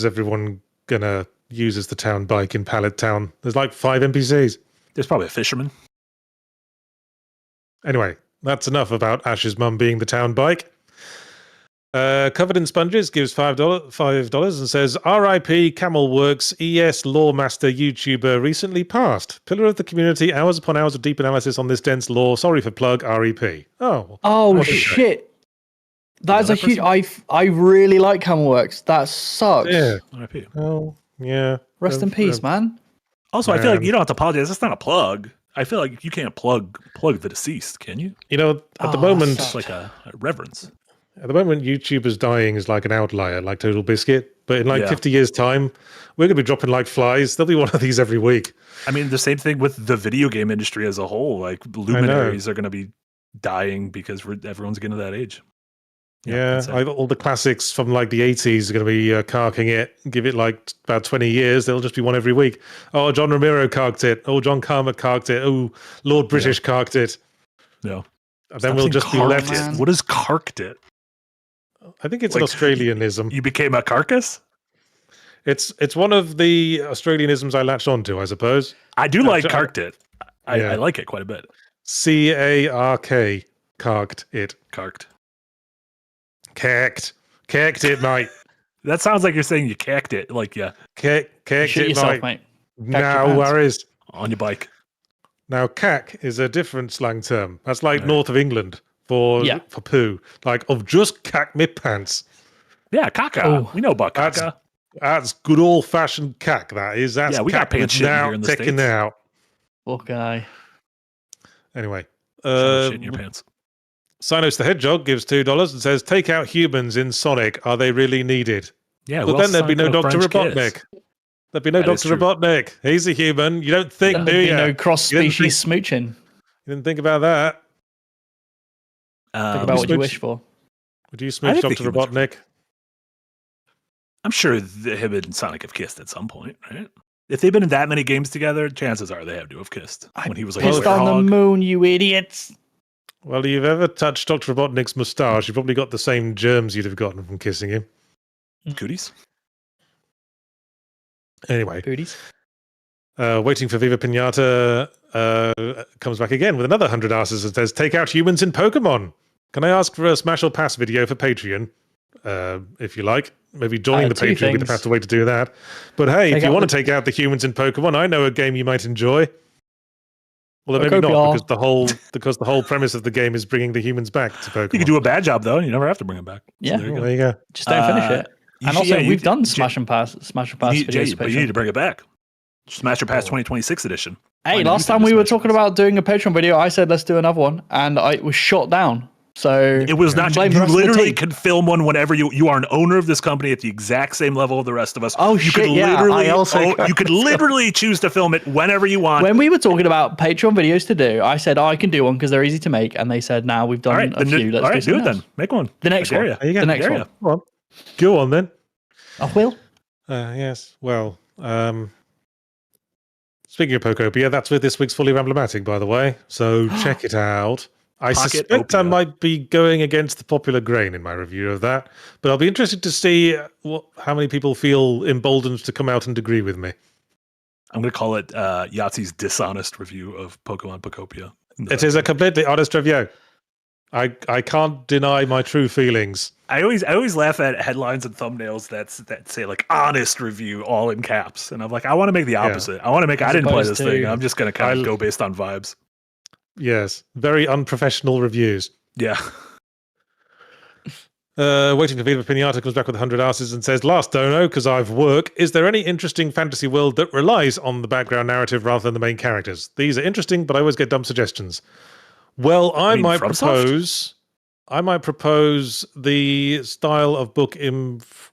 everyone gonna use as the town bike in Pallet Town? There's like 5 NPCs. There's probably a fisherman. Anyway, that's enough about Ash's mum being the town bike. Covered in Sponges gives $5 and says, R.I.P. Camelworks ES lore master YouTuber recently passed. Pillar of the community, hours upon hours of deep analysis on this dense lore. Sorry for plug, R.E.P. Oh shit. That's a huge... I really like Camelworks. That sucks. Yeah. R.I.P. Oh, yeah. Rest in peace, man. Also, I feel like you don't have to apologize. That's not a plug. I feel like you can't plug the deceased, can you? You know, at the moment... It's like a reverence. At the moment, YouTubers dying is like an outlier, like Total Biscuit. But in like 50 years' time, we're going to be dropping like flies. There'll be one of these every week. I mean, the same thing with the video game industry as a whole. Like, luminaries are going to be dying because everyone's getting to that age. Yeah, all the classics from like the 80s are going to be carking it. Give it like about 20 years, there'll just be one every week. Oh, John Romero carked it. Oh, John Carmack carked it. Oh, Lord British carked it. Yeah. And then we'll just be left. What is carked it? I think it's an Australianism. You became a carcass? It's one of the Australianisms I latched onto, I suppose. I do like carked it. I like it quite a bit. C-A-R-K. Carked it. Carked. Cacked it, mate. That sounds like you're saying you cacked it. Like, yeah. Cacked it, yourself, mate. No worries. On your bike. Now, cack is a different slang term. That's like north of England for poo. Like, I've just cacked me pants. Yeah, caca. Oh, we know about caca. That's good old-fashioned cack, that is. That's we got pants shit here in the States. Taken out. Poor guy. Anyway. Shit in your pants. Sinos the Hedgehog gives $2 and says, take out humans in Sonic. Are they really needed? Yeah, but then there'd be no Dr. Robotnik. There'd be no Dr. Robotnik. He's a human. You don't think, do you? There'd be no cross-species smooching. You didn't think about that. Think about what you wish for. Would you smooch Dr. Robotnik? I'm sure him and Sonic have kissed at some point, right? If they've been in that many games together, chances are they have to have kissed. When he was like, pissed on the moon, you idiots. Well, if you've ever touched Dr. Robotnik's moustache, you probably got the same germs you'd have gotten from kissing him. Cooties? Anyway. Cooties? Waiting for Viva Pinata comes back again with another 100 asses and says, take out humans in Pokemon. Can I ask for a Smash or Pass video for Patreon? If you like. Maybe joining the Patreon would be the faster way to do that. But hey, if you want to take out the humans in Pokemon, I know a game you might enjoy. Well, maybe not, because the whole premise of the game is bringing the humans back to Pokemon. You can do a bad job, though. You never have to bring them back. Yeah. So there you go. Just don't finish it. And also, we've done Smash and Pass videos. But you need to bring it back. Smash or Pass 2026 edition. Hey, last time we were talking about doing a Patreon video, I said, let's do another one. And it was shot down. So it was not. You literally can film one whenever you are an owner of this company at the exact same level of the rest of us. Oh, you could you could literally choose to film it whenever you want. When we were talking about Patreon videos to do, I said, I can do one because they're easy to make, and they said, now we've done a few. Let's do it then. Make one. The next one. The next one. Go on then. I will. Yes. Well. Speaking of Pokopia, that's with this week's Fully Ramblomatic, by the way. So check it out. I suspect I might be going against the popular grain in my review of that, but I'll be interested to see how many people feel emboldened to come out and agree with me. I'm going to call it Yahtzee's dishonest review of Pokemon Pokopia. It is a completely honest review. I can't deny my true feelings. I always laugh at headlines and thumbnails that say like honest review all in caps, and I'm like, I want to make the opposite. Yeah. I didn't play this thing. I'm just going to kind of go based on vibes. Yes, very unprofessional reviews. Yeah. Waiting for Viva Pinata comes back with 100 asses and says, last dono, because I've work, is there any interesting fantasy world that relies on the background narrative rather than the main characters? These are interesting, but I always get dumb suggestions. Well, I might propose the style of book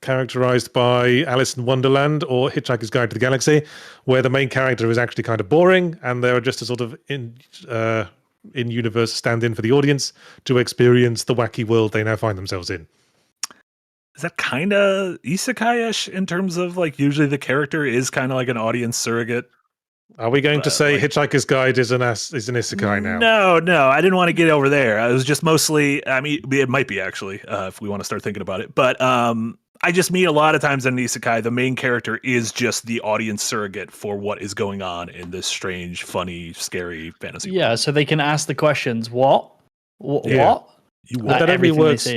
characterized by Alice in Wonderland or Hitchhiker's Guide to the Galaxy, where the main character is actually kind of boring and they're just a sort of in-universe stand-in for the audience to experience the wacky world they now find themselves in. Is that kind of isekai-ish in terms of like usually the character is kind of like an audience surrogate? Are we going to say Hitchhiker's Guide is an isekai now? No, I didn't want to get over there. I was just mostly, I mean, it might be actually, if we want to start thinking about it. But I just mean a lot of times in an isekai, the main character is just the audience surrogate for what is going on in this strange, funny, scary fantasy world. Yeah, so they can ask the questions, what? What? That only works.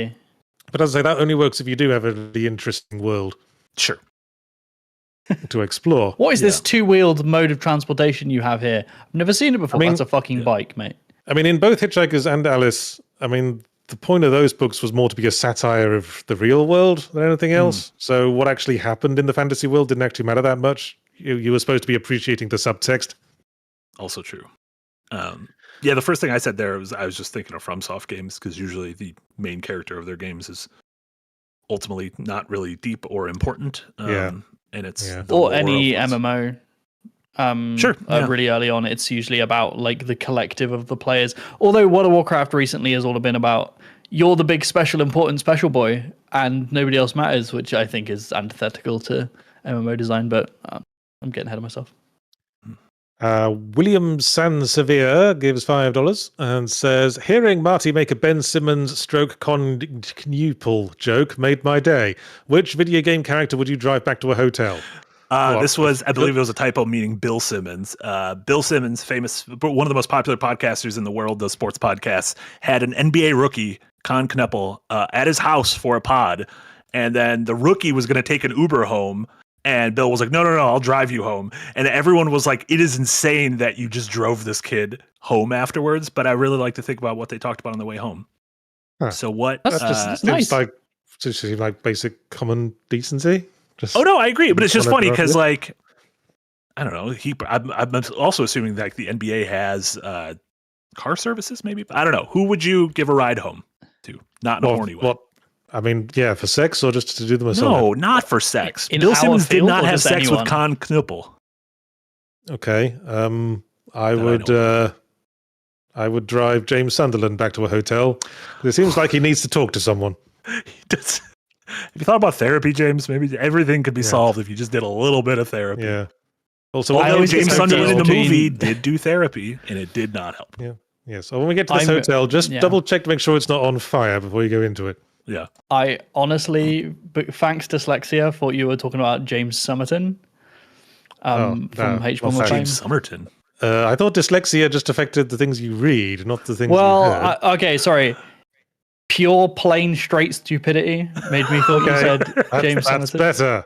But as I say, that only works if you do have a really interesting world. Sure. To explore. What is this two-wheeled mode of transportation you have here? I've never seen it before. That's a fucking bike, mate. I mean, in both Hitchhikers and Alice, I mean, the point of those books was more to be a satire of the real world than anything else. So what actually happened in the fantasy world didn't actually matter that much. You were supposed to be appreciating the subtext. Also true. Yeah, the first thing I said there was I was just thinking of FromSoft games because usually the main character of their games is ultimately not really deep or important. And it's or any MMO. Really early on, it's usually about like the collective of the players. Although World of Warcraft recently has all been about you're the big special important special boy and nobody else matters, which I think is antithetical to MMO design, but I'm getting ahead of myself. William Sansevere gives $5 and says, hearing Marty make a Ben Simmons stroke Knupel joke made my day. Which video game character would you drive back to a hotel? This was, I believe it was a typo meaning Bill Simmons. Bill Simmons, famous, one of the most popular podcasters in the world, those sports podcasts, had an NBA rookie, Con Knuppel, at his house for a pod. And then the rookie was going to take an Uber home. And Bill was like, no, I'll drive you home. And everyone was like, it is insane that you just drove this kid home afterwards. But I really like to think about what they talked about on the way home. Huh. So what? That's just nice. Like basic common decency. Oh no, I agree. But it's just funny because like, I don't know. I'm also assuming that the NBA has car services, maybe. I don't know. Who would you give a ride home to? Not in a horny way. What? I mean, yeah, for sex or just to do them a solid? No, not for sex. Bill Simmons did not have sex with Con Knuppel. Okay. I would drive James Sunderland back to a hotel. It seems like he needs to talk to someone. He does. Have you thought about therapy, James? Maybe everything could be solved if you just did a little bit of therapy. Yeah. Also, James Sunderland in the movie did do therapy, and it did not help. Yeah. Yeah. So when we get to this hotel, just double check to make sure it's not on fire before you go into it. Yeah. I honestly, thanks dyslexia, thought you were talking about James Somerton from H1 James Somerton. I thought dyslexia just affected the things you read, not the things you heard. Okay, sorry. Pure, plain, straight stupidity made me thought you said James Somerton.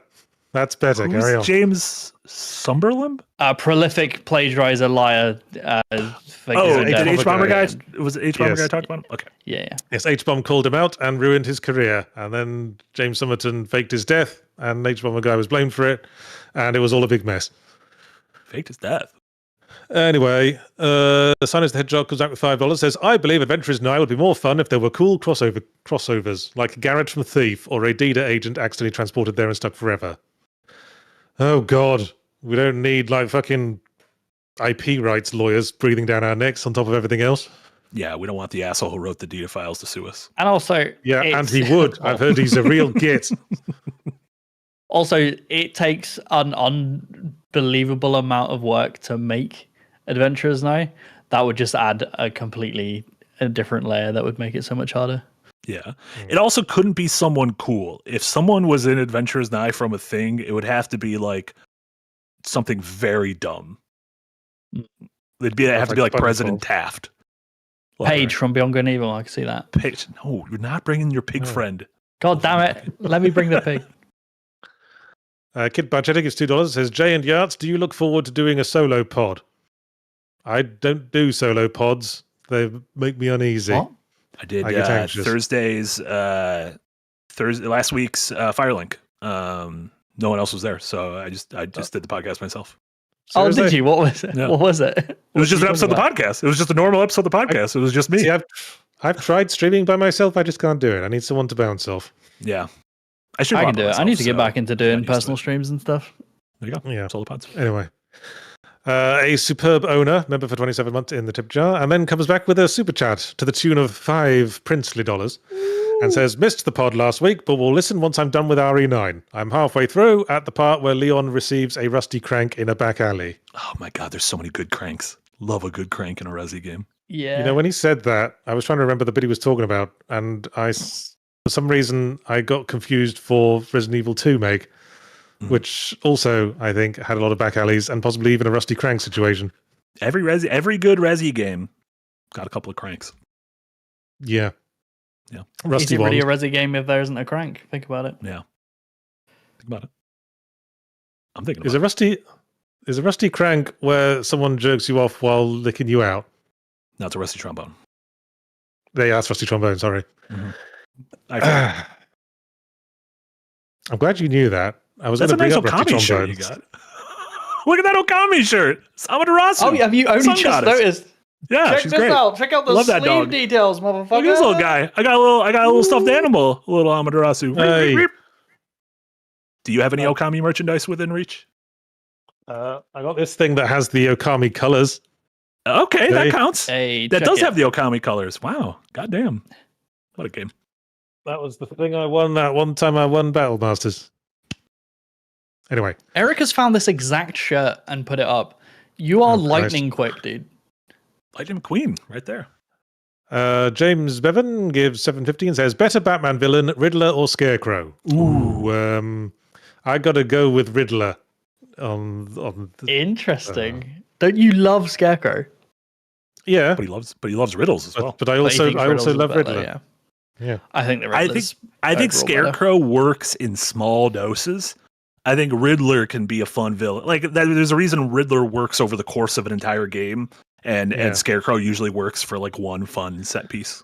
That's better. Who's Carry on. James Sunderland? A prolific plagiarizer, liar. Did H-Bomber guy? Was it H-Bomber guy talked about him? Okay. Yeah. Yes, H-Bomb called him out and ruined his career. And then James Somerton faked his death, and H-Bomber guy was blamed for it, and it was all a big mess. Faked his death? Anyway, Sinus the Hedgehog comes out with $5, says, I believe Adventures Now would be more fun if there were cool crossovers, like Garrett from Thief or a Data agent accidentally transported there and stuck forever. Oh, God. We don't need, like, fucking IP rights lawyers breathing down our necks on top of everything else. Yeah, we don't want the asshole who wrote the Data files to sue us. And also... Yeah, and he would. I've heard he's a real git. Also, it takes an unbelievable amount of work to make Adventurers Now. That would just add a different layer that would make it so much harder. Yeah. It also couldn't be someone cool. If someone was in Adventures Now from a thing, it would have to be like something very dumb. It'd have to be like President Taft. Paige from Beyond Good and Evil, I can see that. Paige, no, you're not bringing your pig friend. God damn it. Let me bring the pig. Kid Budgetic is $2. Says, Jay and Yachts, do you look forward to doing a solo pod? I don't do solo pods. They make me uneasy. What? I did last week's Firelink. No one else was there, so I just did the podcast myself. Seriously? Oh, did you? What was it? Yeah. What was it? It was just an episode of the podcast. It was just a normal episode of the podcast. It was just me. See, I've tried streaming by myself. I just can't do it. I need someone to bounce off. Yeah. I can do it. Myself, I need to get back into doing personal streams and stuff. There you go. Yeah. Solo pods. Anyway. A superb owner, member for 27 months in the tip jar, and then comes back with a super chat to the tune of $5 princely and says, missed the pod last week, but will listen once I'm done with RE9. I'm halfway through at the part where Leon receives a rusty crank in a back alley. Oh my God, there's so many good cranks. Love a good crank in a Resi game. Yeah. You know, when he said that, I was trying to remember the bit he was talking about, and for some reason, I got confused for Resident Evil 2 make. Which also, I think, had a lot of back alleys and possibly even a rusty crank situation. Every good Resi game got a couple of cranks. Yeah. Rusty is it really a Resi game if there isn't a crank? Think about it. Yeah. Think about it. I'm thinking about Is a rusty crank where someone jerks you off while licking you out? No, it's a rusty trombone. Yeah, that's rusty trombone, sorry. Mm-hmm. I'm glad you knew that. I was going to bring up Rusty shirt you got. Look at that Okami shirt. It's Amaterasu. Oh, have you only just noticed? Yeah, she's great. Out. Check out the Love sleeve details, motherfucker. Look at this little guy. I got a little stuffed animal, a little Amaterasu. Hey. Do you have any Okami merchandise within reach? I got this thing that has the Okami colors. Okay, that counts. Hey, that does have the Okami colors. Wow. Goddamn. What a game. That was the thing I won that one time I won Battle Masters. Anyway. Eric has found this exact shirt and put it up. You are lightning quick, dude. Lightning McQueen, right there. James Bevan gives $7.50 and says, better Batman villain, Riddler or Scarecrow? Ooh. I got to go with Riddler. Interesting. Don't you love Scarecrow? Yeah, but he loves riddles as well. But I also love Riddler. Yeah. I think the Riddler's I think Scarecrow works in small doses. I think Riddler can be a fun villain. Like there's a reason Riddler works over the course of an entire game, and Scarecrow usually works for like one fun set piece.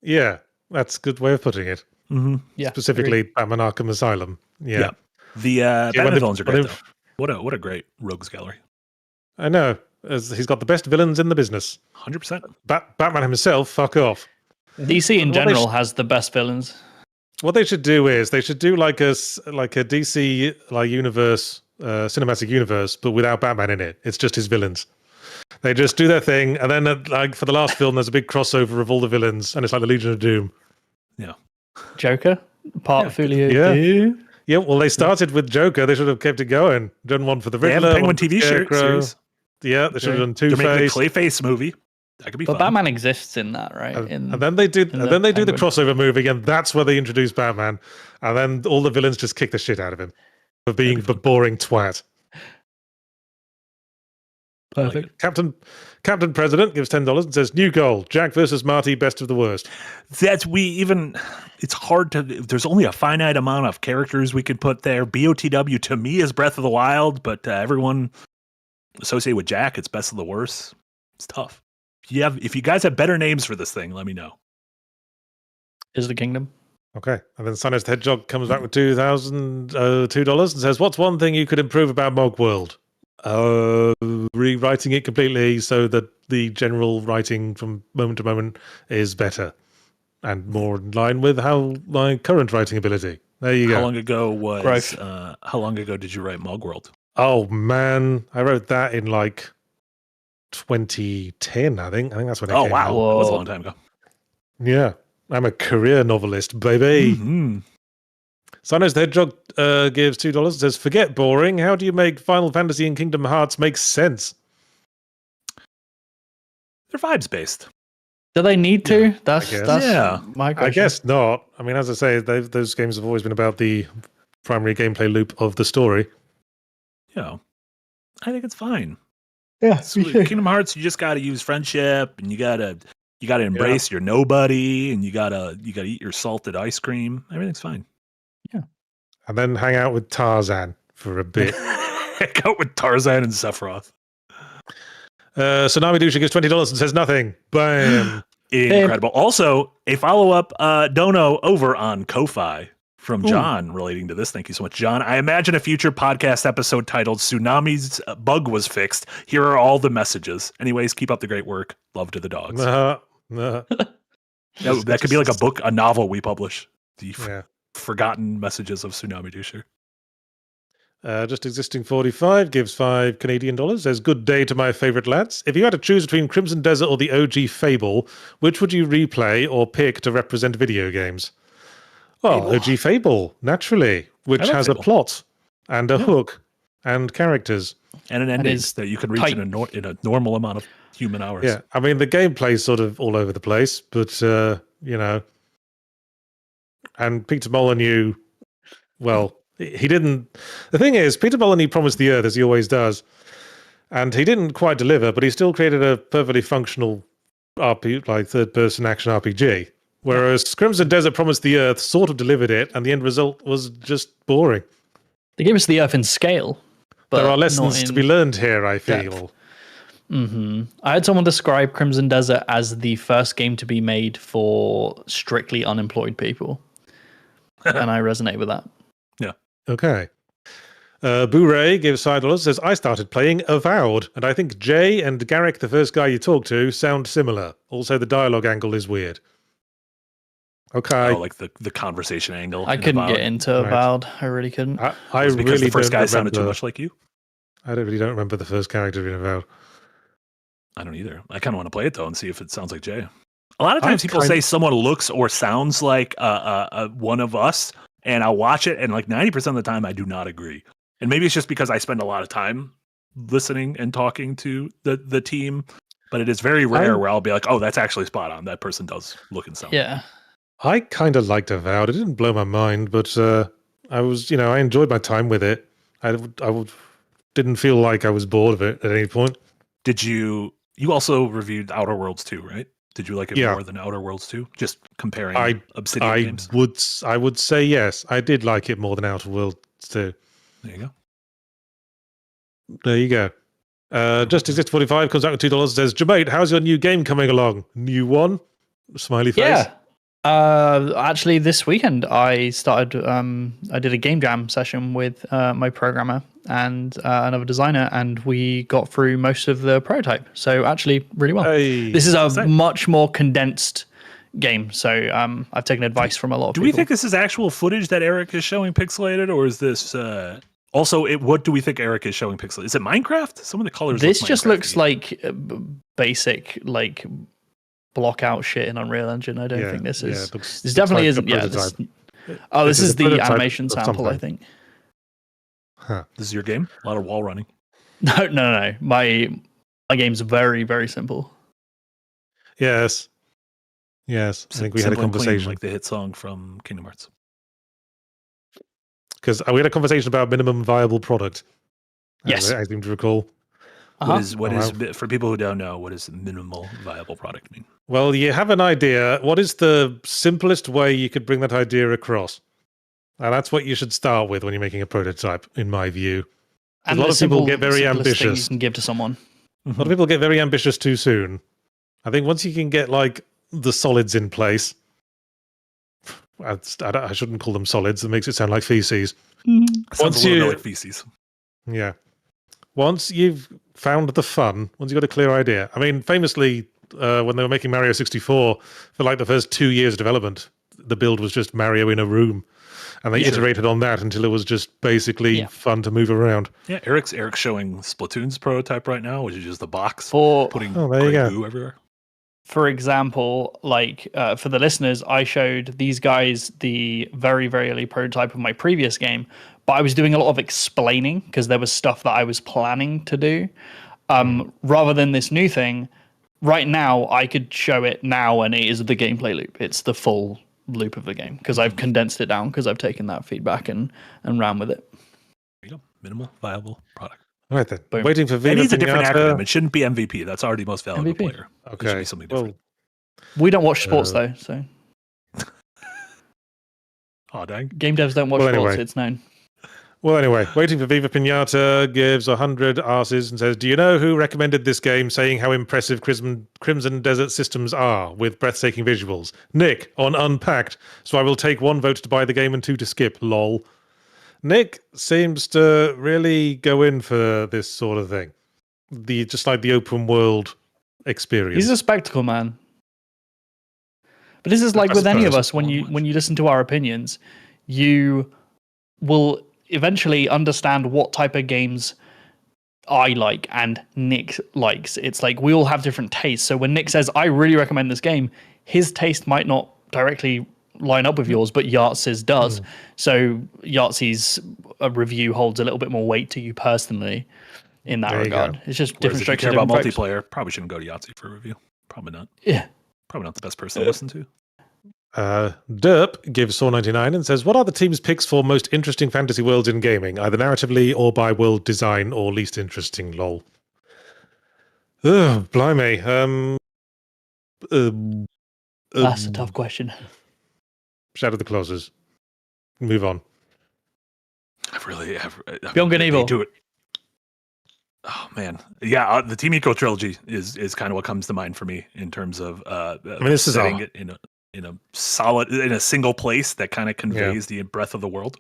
Yeah, that's a good way of putting it. Mm-hmm. Yeah, specifically Batman Arkham Asylum. Yeah. The Batman villains are great though. What a great rogues gallery. I know. He's got the best villains in the business. 100%. Batman himself, fuck off. DC in general has the best villains. What they should do is they should do like a DC universe, cinematic universe, but without Batman in it. It's just his villains. They just do their thing, and then like for the last film, there's a big crossover of all the villains, and it's like the Legion of Doom. Yeah. Joker, portfolio. Yeah. Yeah. Well, they started with Joker. They should have kept it going. Done one for the Riddler. They have a Penguin TV series. Yeah, they should have done Two-Face. They're making a Clayface movie. That could be fun. But Batman exists in that, right? And then they do the crossover movie, and that's where they introduce Batman. And then all the villains just kick the shit out of him for being the boring twat. Perfect. Captain President gives $10 and says, new goal, Jack versus Marty, best of the worst. It's hard to, there's only a finite amount of characters we could put there. BOTW to me is Breath of the Wild, but everyone associated with Jack, it's best of the worst. It's tough. If you guys have better names for this thing, let me know. Is the Kingdom. Okay. And then Sinus the Hedgehog comes back with $2 and says, what's one thing you could improve about Mog World? Rewriting it completely so that the general writing from moment to moment is better and more in line with how my current writing ability. There you go. How long ago did you write Mog World? Oh man, I wrote that in like 2010, I think that's when it came out. That was a long time ago. Yeah, I'm a career novelist, baby. Mm-hmm. Sinos the Hedgehog gives $2 and says, forget boring. How do you make Final Fantasy and Kingdom Hearts make sense? They're vibes based. Do they need to? That's my question. I guess not. I mean, as I say, those games have always been about the primary gameplay loop of the story. Yeah, I think it's fine. Yeah, Kingdom Hearts, you just got to use friendship, and you gotta embrace your nobody, and you gotta eat your salted ice cream. Everything's fine. Yeah, and then hang out with Tarzan for a bit. Hang out with Tarzan and Sephiroth. Tsunami Dusha gives $20 and says nothing. Bam. Incredible. Also, a follow-up dono over on Ko-Fi from John relating to this. Thank you so much, John. I imagine a future podcast episode titled Tsunami's Bug Was Fixed. Here are all the messages. Anyways, keep up the great work. Love to the dogs. That could be like a novel we publish. The forgotten messages of Tsunami Dusher. Just Existing 45 gives $5 Canadian. Says, good day to my favorite lads. If you had to choose between Crimson Desert or the OG Fable, which would you replay or pick to represent video games? Well, OG Fable, naturally, which has Fable. A plot and a hook and characters. And an ending that you can reach in a normal amount of human hours. Yeah, I mean, the gameplay's sort of all over the place, but, and Peter Molyneux, well, he didn't... The thing is, Peter Molyneux promised the Earth, as he always does, and he didn't quite deliver, but he still created a perfectly functional third-person action RPG. Whereas Crimson Desert promised the Earth, sort of delivered it, and the end result was just boring. They gave us the Earth in scale. But there are lessons to be learned here, I feel. Mm-hmm. I had someone describe Crimson Desert as the first game to be made for strictly unemployed people. And I resonate with that. Yeah. Okay. Boo-Ray gives $5, says, I started playing Avowed, and I think Jay and Garrick, the first guy you talk to, sound similar. Also, the dialogue angle is weird. Okay. Oh, like the conversation angle. I couldn't get into Avowed. I really couldn't. I really the first guy don't sounded too remember. much like you? I really don't remember the first character being Avowed. I don't either. I kind of want to play it though and see if it sounds like Jay. A lot of times people say someone looks or sounds like one of us, and I'll watch it, and like 90% of the time I do not agree. And maybe it's just because I spend a lot of time listening and talking to the team, but it is very rare where I'll be like, oh, that's actually spot on. That person does look and sound. Yeah. I kind of liked Avowed. It didn't blow my mind, but I was, I enjoyed my time with it. I didn't feel like I was bored of it at any point. Did you also reviewed Outer Worlds 2, right? Did you like it more than Outer Worlds 2? Just comparing Obsidian games? I would say yes. I did like it more than Outer Worlds 2. There you go. Just Exist 45 comes out with $2. Says, Jermaine, how's your new game coming along? New one? Smiley face. Yeah. Actually, this weekend I started. I did a game jam session with my programmer and another designer, and we got through most of the prototype. So actually, really well. Hey, this is a much more condensed game. So I've taken advice from a lot of people. Do we think this is actual footage that Eric is showing pixelated, or is this also? What do we think Eric is showing pixelated? Is it Minecraft? Some of the colors. This just looks like basic block out shit in Unreal Engine. I don't think this is. This definitely isn't. Yeah. This is the animation sample, I think. Huh. This is your game? A lot of wall running. No. My game's very, very simple. Yes. I think we had a conversation like the hit song from Kingdom Hearts. Because we had a conversation about minimum viable product. Yes, I seem to recall. What is for people who don't know, what does minimal viable product mean? Well, you have an idea. What is the simplest way you could bring that idea across? And that's what you should start with when you're making a prototype, in my view. And a lot of people get very ambitious. You can give to someone. A lot of people get very ambitious too soon. I think once you can get like the solids in place, I shouldn't call them solids. That makes it sound like feces. Sounds a little bit like feces. Yeah. Once you've found the fun, once you've got a clear idea. I mean, famously, when they were making Mario 64, for like the first 2 years of development, the build was just Mario in a room. And they iterated on that until it was just basically fun to move around. Yeah, Eric's showing Splatoon's prototype right now, which is just the box putting goo everywhere. For example, like for the listeners, I showed these guys the very, very early prototype of my previous game, but I was doing a lot of explaining because there was stuff that I was planning to do. Rather than this new thing, right now I could show it now and it is the gameplay loop. It's the full loop of the game because I've condensed it down because I've taken that feedback and ran with it. There you go. Minimal viable product. All right then. Boom. Waiting for Viva. It needs a different acronym. It shouldn't be MVP. That's already most valuable player. Okay. It should be something different. We don't watch sports though, so. Oh dang. Game devs don't watch sports. It's known. Well, anyway, Waiting for Viva Pinata gives 100 arses and says, do you know who recommended this game, saying how impressive Crimson Desert systems are with breathtaking visuals? Nick on Unpacked. So I will take 1 vote to buy the game and 2 to skip. Lol. Nick seems to really go in for this sort of thing. Just like the open world experience. He's a spectacle man. But this is like with any of us, when you listen to our opinions, you will eventually understand what type of games I like and Nick likes. It's like we all have different tastes. So when Nick says, I really recommend this game, his taste might not directly line up with yours, but Yahtzee's does. So Yahtzee's review holds a little bit more weight to you personally in that regard. It's just different strokes. If you care about multiplayer, probably shouldn't go to Yahtzee for a review. Probably not. Yeah. Probably not the best person to listen to. Derp gives Saw99 and says, what are the team's picks for most interesting fantasy worlds in gaming, either narratively or by world design or least interesting? Lol. Ugh, blimey. That's a tough question. Shadow the Colossus. Move on. Beyond Good and Evil. Do it. Oh man, yeah. The Team Eco trilogy is kind of what comes to mind for me in terms of this is setting it in a solid, in a single place that kind of conveys the breadth of the world.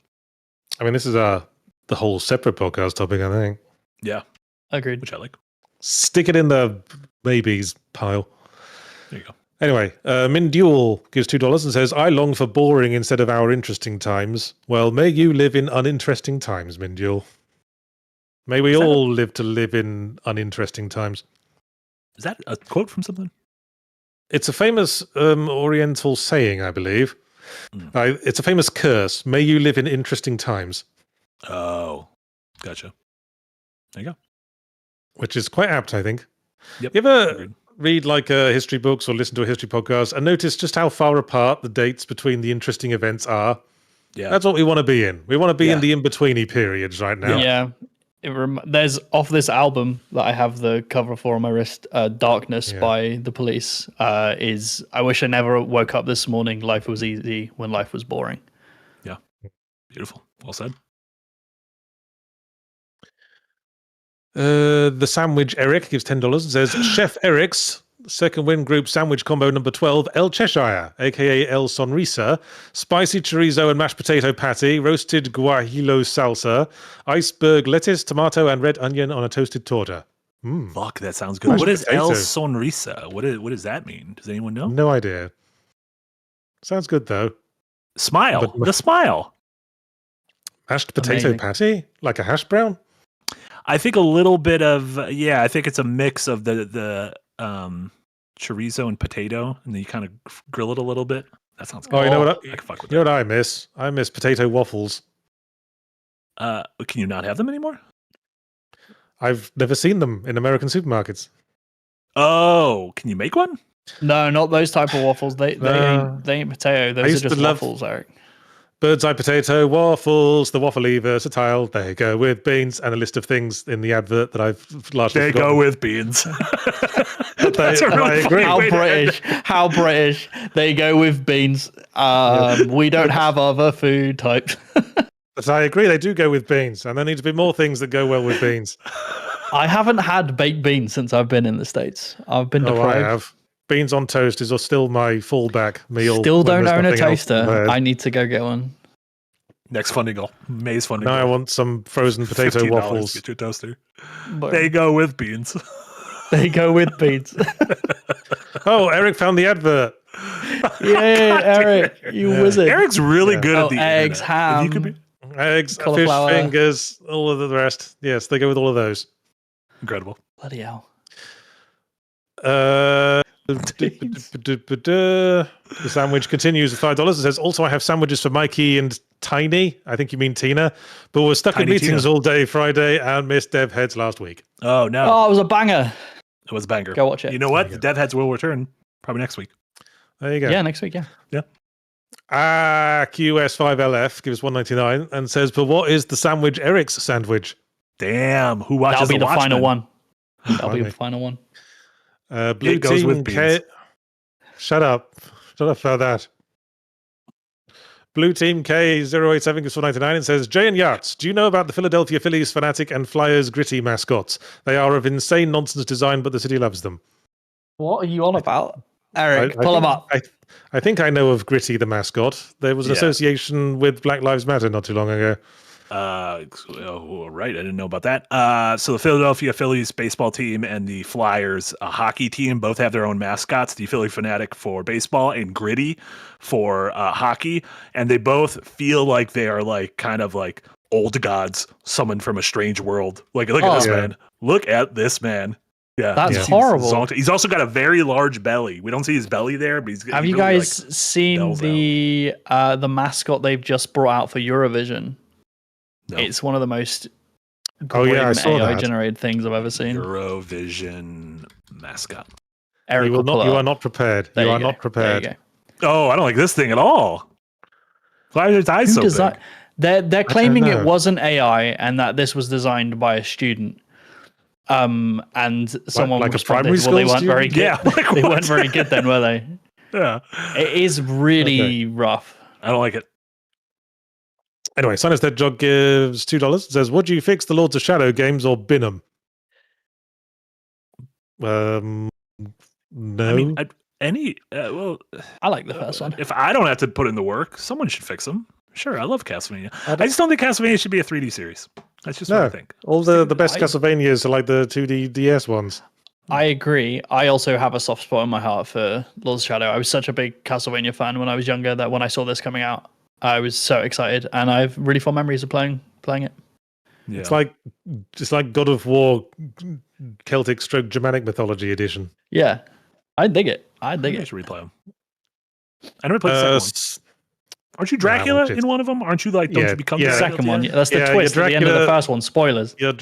I mean, this is the whole separate podcast topic, I think. Yeah, agreed. Which I like. Stick it in the maybes pile. There you go. Anyway, Minduel gives $2 and says, I long for boring instead of our interesting times. Well, may you live in uninteresting times, Minduel. May we all live to live in uninteresting times. Is that a quote from something? It's a famous Oriental saying, I believe. It's a famous curse. May you live in interesting times. Oh, gotcha. There you go. Which is quite apt, I think. Yep. You ever read like history books or listen to a history podcast and notice just how far apart the dates between the interesting events are? Yeah. That's what we want to be in. We want to be in the in-betweeny periods right now. Yeah. There's off this album that I have the cover for on my wrist, Darkness by The Police, is I wish I never woke up this morning. Life was easy when life was boring. Yeah. Beautiful. Well said. The Sandwich Eric gives $10 and says, Chef Eric's second win group sandwich combo number 12, El Cheshire, aka El Sonrisa, spicy chorizo and mashed potato patty, roasted guajillo salsa, iceberg lettuce, tomato, and red onion on a toasted torta. Fuck, that sounds good. What is El Sonrisa? What does that mean? Does anyone know? No idea. Sounds good though. Smile. The smile. Mashed potato patty? Like a hash brown? I think a little bit of I think it's a mix of the chorizo and potato, and then you kind of grill it a little bit. That sounds good. Oh, you know what? I can fuck with you know what I miss? I miss potato waffles. Can you not have them anymore? I've never seen them in American supermarkets. Oh, can you make one? No, not those type of waffles. They ain't potato. Those are just waffles, Eric. Bird's eye potato, waffles, the waffle versatile. They go with beans, and a list of things in the advert that I've largely forgotten. Go with beans. I agree. How British. They go with beans. We don't have other food types. But I agree, they do go with beans, and there need to be more things that go well with beans. I haven't had baked beans since I've been in the States. I've been deprived. I have. Beans on toast is still my fallback meal. Still don't own a toaster. I need to go get one. Next funding goal. May's funding goal. Now I want some frozen potato waffles. Get your toaster. They go with beans. They go with beans. Oh, Eric found the advert. Yay, Eric, you wizard. Eric's really good at the eggs, ham, eggs, fish fingers, all of the rest. Yes, they go with all of those. Incredible. Bloody hell. The sandwich continues with $5. It says, also, I have sandwiches for Mikey and Tiny. I think you mean Tina. But we're stuck in meetings all day Friday and missed Dev Heads last week. Oh, no. Oh, it was a banger. It was a banger. Go watch it. You know what? The Dev Heads will return probably next week. There you go. Yeah, next week, yeah. QS5LF gives $1.99 and says, but what is the sandwich Eric's sandwich? Damn. Who watches That'll be the Watchmen? final one. That'll be the final one. Blue goes Team with beans. Shut up. Shut up for that. Blue Team K087 gives $4.99 and says, Jay and Yachts, do you know about the Philadelphia Phillies Fanatic and Flyers Gritty mascots? They are of insane nonsense design, but the city loves them. What are you on about? Eric, pull them up. I think I know of Gritty, the mascot. There was an association with Black Lives Matter not too long ago. Right. I didn't know about that. So the Philadelphia Phillies baseball team and the Flyers hockey team both have their own mascots. The Philly Fanatic for baseball and Gritty for hockey, and they both feel like they are like kind of like old gods summoned from a strange world. Like, look at this man. Look at this man. Yeah, that's horrible. He's also got a very large belly. We don't see his belly there, but he's. Have you guys seen the mascot they've just brought out for Eurovision? No. It's one of the most AI generated things I've ever seen. Eurovision mascot. Eric, you are not prepared. You are not prepared. Oh, I don't like this thing at all. Why are his eyes so big? They're claiming it wasn't AI and that this was designed by a student. And someone like a primary school they weren't very good. Yeah, they weren't very good then, were they? Yeah, it is really rough. I don't like it. Anyway, Sinus Dead Jog gives $2. It says, would you fix the Lords of Shadow games or bin them? No. I mean, I like the first one. If I don't have to put in the work, someone should fix them. Sure, I love Castlevania. I just don't think Castlevania should be a 3D series. That's just what I think. All the best Castlevanias are like the 2D DS ones. I agree. I also have a soft spot in my heart for Lords of Shadow. I was such a big Castlevania fan when I was younger that when I saw this coming out, I was so excited, and I have really fond memories of playing it. Yeah. It's like God of War, Celtic / Germanic mythology edition. Yeah, I dig it. I should replay them. I never played the second one. Aren't you Dracula in one of them? Aren't you don't you become the second one? That's the twist at the end of the first one. Spoilers. You're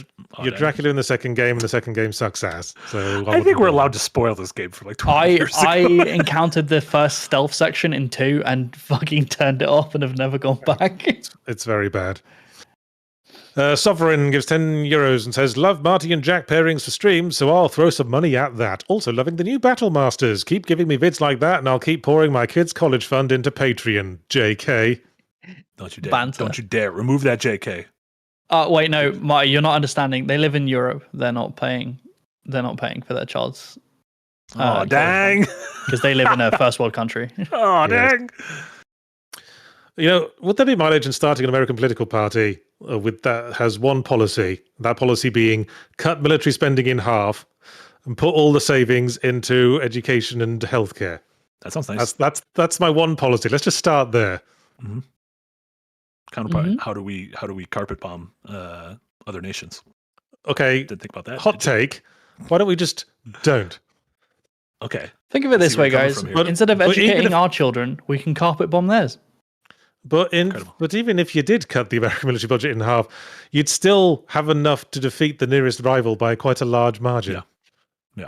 Dracula in the second game, and the second game sucks ass. So I think we're allowed to spoil this game for like 20 years ago. I encountered the first stealth section in 2 and fucking turned it off and have never gone back. It's very bad. Sovereign gives €10 and says, love Marty and Jack pairings for streams, so I'll throw some money at that. Also loving the new Battle Masters. Keep giving me vids like that and I'll keep pouring my kids' college fund into Patreon. JK. Don't you dare. Banter. Don't you dare. Remove that JK. Wait, no, Marty, you're not understanding. They live in Europe. They're not paying for their child's dang. Because they live in a first world country. Oh, dang. Would there be mileage in starting an American political party with that has one policy? That policy being cut military spending in half and put all the savings into education and healthcare. That sounds nice. That's my one policy. Let's just start there. Mm-hmm. Counterpart. Mm-hmm. How do we carpet bomb other nations? Okay. Didn't think about that. Hot take. Why don't we just don't? Okay. Think of it this way, guys. Instead of educating our children, we can carpet bomb theirs. But even if you did cut the American military budget in half, you'd still have enough to defeat the nearest rival by quite a large margin. Yeah.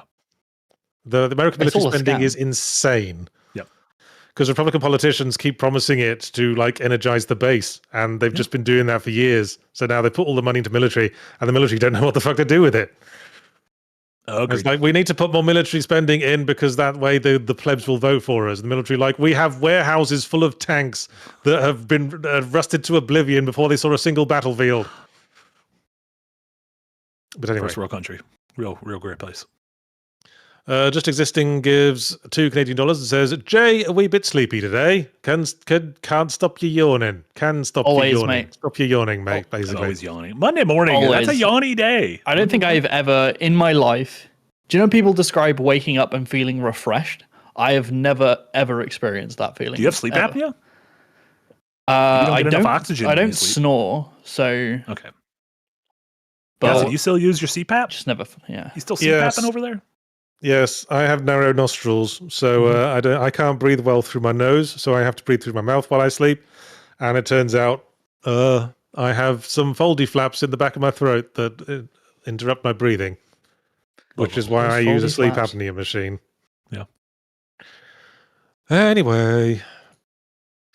The American military spending is insane. Yeah. Because Republican politicians keep promising it to energize the base, and they've just been doing that for years. So now they put all the money into military, and the military don't know what the fuck to do with it. It's like, we need to put more military spending in because that way the plebs will vote for us. The military, we have warehouses full of tanks that have been rusted to oblivion before they saw a single battlefield. But anyway. First world country. Real great place. Just Existing gives $2 and says, Jay, a wee bit sleepy today. Can't stop you yawning. Always, you yawning. Mate. Stop you yawning, mate, basically. Always yawning. Monday morning, that's a yawny day. I don't think I've ever, in my life, do you know people describe waking up and feeling refreshed? I have never, ever experienced that feeling. Do you have sleep apnea? I don't oxygen. I don't snore, so... Okay. But do you still use your CPAP? Just never, yeah. You still CPAPing over there? Yes, I have narrow nostrils, so I can't breathe well through my nose, so I have to breathe through my mouth while I sleep. And it turns out I have some foldy flaps in the back of my throat that interrupt my breathing, which is why I use a sleep apnea machine. Yeah. Anyway,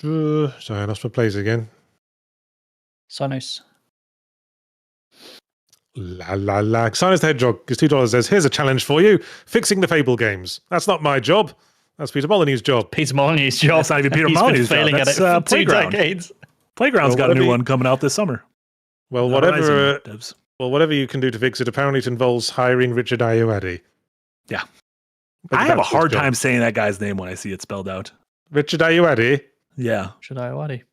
sorry, I lost my place again. Sinus. Sinus the Hedgehog gives $2 says, here's a challenge for you. Fixing the Fable games. That's not my job. That's Peter Molyneux's job. Peter Molyneux's job. That's not even Peter Molyneux's job. Failing That's at it for 2 Playground. decades. Playground's got a new one coming out this summer. Well, whatever you can do to fix it, apparently it involves hiring Richard Ayoade. Yeah. I have a hard time saying that guy's name when I see it spelled out. Richard Ayoade? Yeah. Richard Ayoade.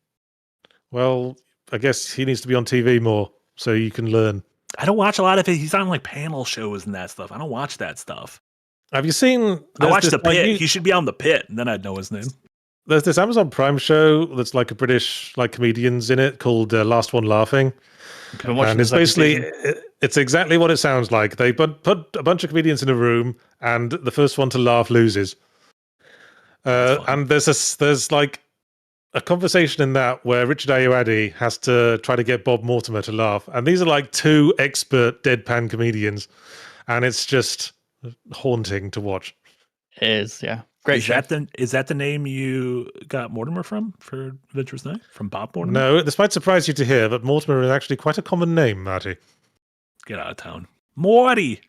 Well, I guess he needs to be on TV more so you can learn. I don't watch a lot of it. He's on panel shows and that stuff. I don't watch that stuff. Have you seen? I watch The Pit. He should be on The Pit, and then I'd know his name. There's this Amazon Prime show that's a British comedians in it called Last One Laughing. Okay. And it's basically it's exactly what it sounds like. They put a bunch of comedians in a room, and the first one to laugh loses. And there's a conversation in that where Richard Ayoade has to try to get Bob Mortimer to laugh. And these are 2 expert deadpan comedians. And it's just haunting to watch. It is, yeah. Great show. Is that the name you got Mortimer from for Adventurous Night? From Bob Mortimer? No, this might surprise you to hear, but Mortimer is actually quite a common name, Marty. Get out of town. Morty!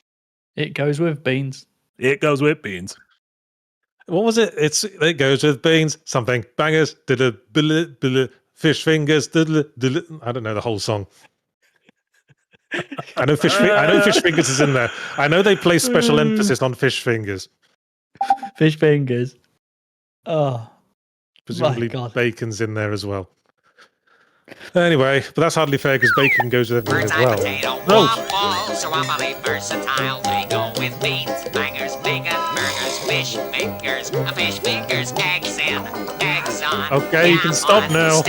It goes with beans. It goes with beans. What was it? It goes with beans, something, bangers, fish fingers, I don't know the whole song. I know fish fingers is in there. I know they place special emphasis on fish fingers. Fish fingers. Oh, presumably bacon's in there as well. Anyway, but that's hardly fair because bacon goes with everything as well. So I'm really versatile. They go with beans, bangers, bacon, burgers, fish fingers, eggs in, eggs on. Okay, you can stop now.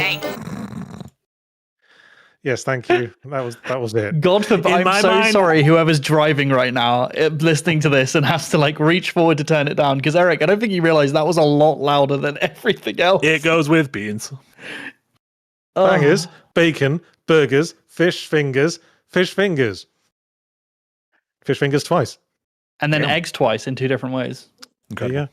Yes, thank you. That was it. God forbid. I'm so sorry, whoever's driving right now, listening to this and has to like reach forward to turn it down. Because Eric, I don't think you realize that was a lot louder than everything else. It goes with beans. Bangers, bacon, burgers, fish fingers twice. And then eggs twice in 2 different ways. Incredible.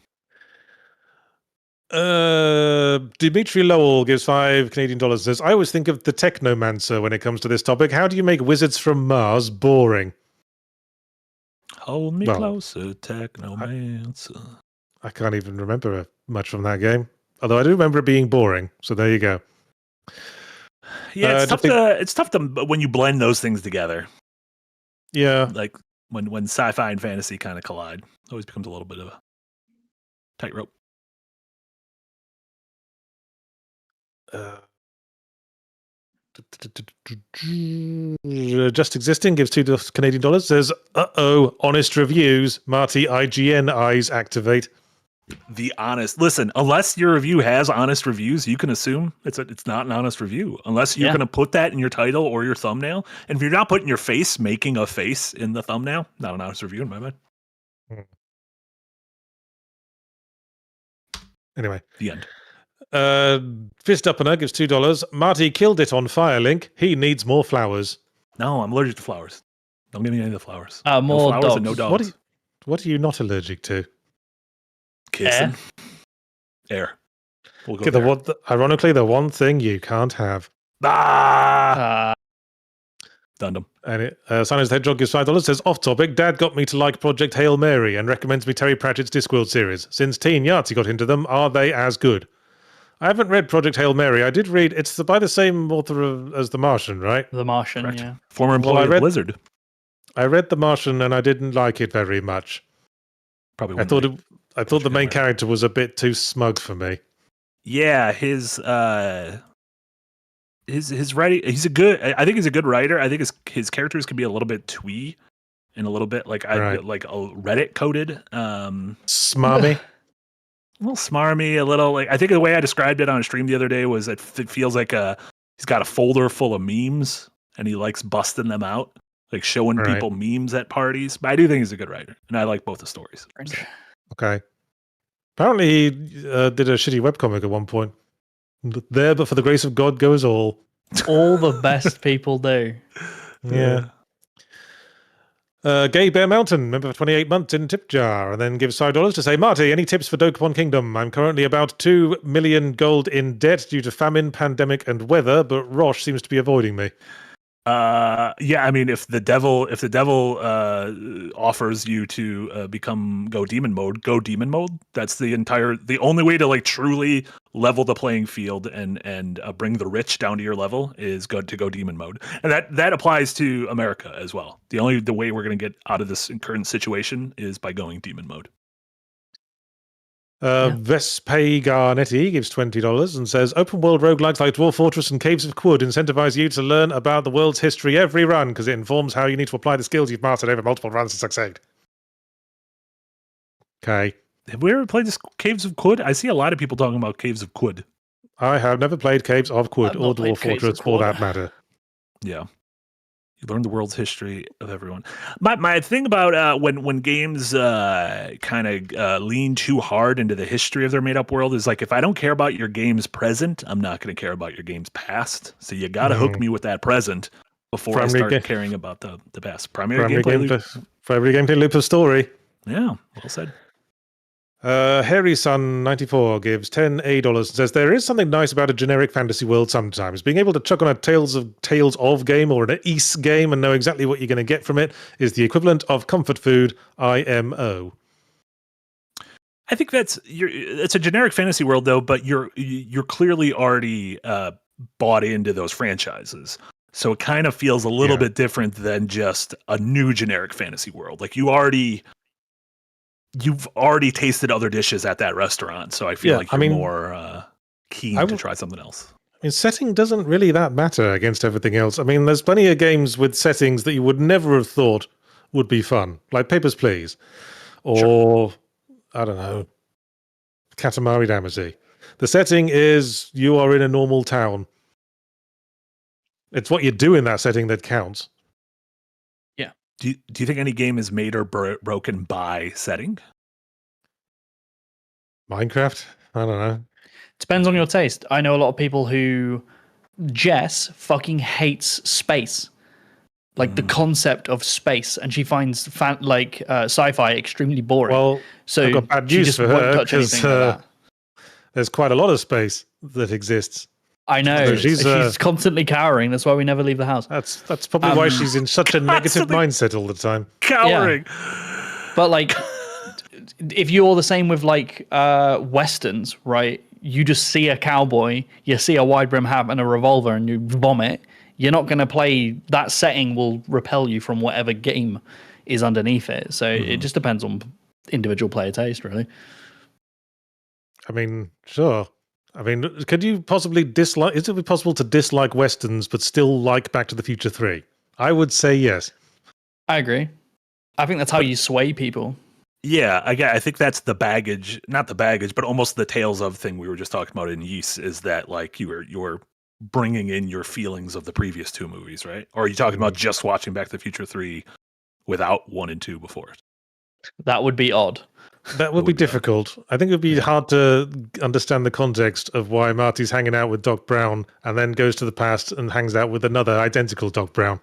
Dimitri Lowell gives $5 says, I always think of the Technomancer when it comes to this topic. How do you make wizards from Mars boring? Hold me closer, Technomancer. I can't even remember much from that game. Although I do remember it being boring. So there you go. Yeah, it's tough to when you blend those things together. Yeah. Like when sci-fi and fantasy kind of collide. It always becomes a little bit of a tightrope. Just Existing gives $2 Canadian dollars. Says, honest reviews. Marty, IGN eyes activate. The honest. Listen, unless your review has honest reviews, you can assume it's not an honest review. Unless you're going to put that in your title or your thumbnail. And if you're not putting your face, making a face in the thumbnail, not an honest review in my mind. Anyway. The end. Fist Uppener gives $2. Marty killed it on Firelink. He needs more flowers. No, I'm allergic to flowers. Don't give me any of the flowers. More no flowers dogs. And no dogs. What are you not allergic to? Kissing. Air. We'll go there. Ironically, the one thing you can't have. Dundum. And Silence the Hedgehog gives $5. Says, off topic, Dad got me to like Project Hail Mary and recommends me Terry Pratchett's Discworld series. Since Teen Yahtzee got into them, are they as good? I haven't read Project Hail Mary. I did read. It's by the same author as The Martian, right? The Martian, correct. Yeah. Former employee of Blizzard. I read The Martian and I didn't like it very much. Probably. I thought the main character was a bit too smug for me. Yeah, his writing. I think he's a good writer. I think his characters can be a little bit twee and a little bit like Reddit coded. Smarmy. A little smarmy, a little like I think the way I described it on a stream the other day was that it feels like he's got a folder full of memes and he likes busting them out, like showing people memes at parties. But I do think he's a good writer, and I like both the stories. So. Okay. Apparently he did a shitty webcomic at one point. There, but for the grace of God goes all. All the best people do. Yeah. Gay Bear Mountain, member for 28 months in tip jar, and then gives $5 to say, Marty, any tips for Dokapon Kingdom? I'm currently about 2 million gold in debt due to famine, pandemic, and weather, but Rosh seems to be avoiding me. Yeah, I mean, if the devil offers you to go demon mode. That's the only way to like truly level the playing field and bring the rich down to your level is go demon mode, and that applies to America as well. The way we're going to get out of this current situation is by going demon mode. Vespe Garnetti gives $20 and says, open world roguelikes like Dwarf Fortress and Caves of Quud incentivize you to learn about the world's history every run because it informs how you need to apply the skills you've mastered over multiple runs to succeed. Okay. Have we ever played this Caves of Quud? I see a lot of people talking about Caves of Quud. I have never played Caves of Quud or Dwarf Fortress for that matter. Yeah. You learn the world's history of everyone. My thing about when games kind of lean too hard into the history of their made-up world is like, if I don't care about your game's present, I'm not going to care about your game's past. So you got to hook me with that present before I start caring about the past. Primary gameplay loop of story. Yeah, well said. Harry Sun 94 gives $10 and says, there is something nice about a generic fantasy world sometimes. Being able to chuck on a Tales of game or an East game and know exactly what you're going to get from it is the equivalent of comfort food, IMO. I think it's a generic fantasy world though, but you're clearly already bought into those franchises. So it kind of feels a little bit different than just a new generic fantasy world. Like you've already tasted other dishes at that restaurant, so I feel like you're more keen to try something else. I mean, setting doesn't really that matter against everything else. I mean, there's plenty of games with settings that you would never have thought would be fun, like Papers, Please, or I don't know, Katamari Damacy. The setting is you are in a normal town. It's what you do in that setting that counts. Yeah. Do you think any game is made or broken by setting? Minecraft? I don't know. Depends on your taste. I know a lot of people who Jess fucking hates space. Like the concept of space, and she finds sci-fi extremely boring. Well, so I've got bad she news just for won't her touch anything like that. There's quite a lot of space that exists. I know. So she's constantly cowering. That's why we never leave the house. That's probably why she's in such a negative mindset all the time. Cowering. Yeah. But like, if you're the same with like westerns, right? You just see a cowboy, you see a wide brim hat and a revolver, and you vomit. You're not going to play that setting. Will repel you from whatever game is underneath it. So it just depends on individual player taste, really. I mean, sure. I mean, could you possibly dislike? Is it possible to dislike westerns but still like Back to the Future 3? I would say yes. I agree. I think that's how you sway people. Yeah, I think that's the baggage, not the baggage, but almost the tales of thing we were just talking about in Yeast, is that like you're bringing in your feelings of the previous two movies, right? Or are you talking about just watching Back to the Future 3 without 1 and 2 before it? That would be odd. That would be difficult. I think it would be hard to understand the context of why Marty's hanging out with Doc Brown and then goes to the past and hangs out with another identical Doc Brown.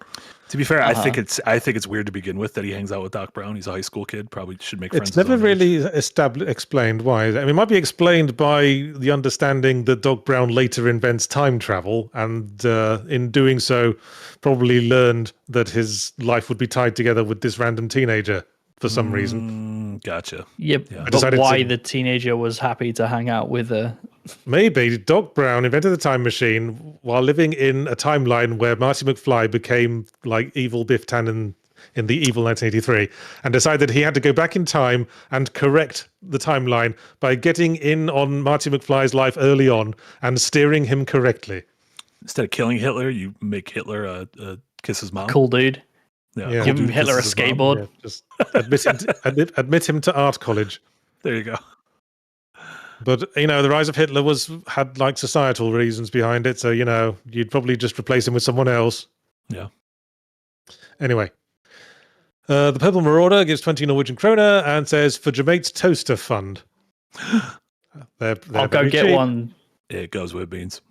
To be fair, I think it's weird to begin with that he hangs out with Doc Brown. He's a high school kid, probably should make friends. It's never really explained why. I mean, it might be explained by the understanding that Doc Brown later invents time travel, and in doing so, probably learned that his life would be tied together with this random teenager for some reason. Gotcha. Yep. Yeah. But why the teenager was happy to hang out with her? Maybe Doc Brown invented the time machine while living in a timeline where Marty McFly became like evil Biff Tannen in the evil 1983, and decided he had to go back in time and correct the timeline by getting in on Marty McFly's life early on and steering him correctly. Instead of killing Hitler, you make Hitler kiss his mom. Cool dude. Yeah. Give Hitler a skateboard. Yeah, just admit him to art college. There you go. But, you know, the rise of Hitler had like societal reasons behind it. So, you know, you'd probably just replace him with someone else. Yeah. Anyway, the Purple Marauder gives 20 Norwegian kroner and says, for Jermaine's Toaster Fund. They're I'll go get cheap. One. It goes with beans.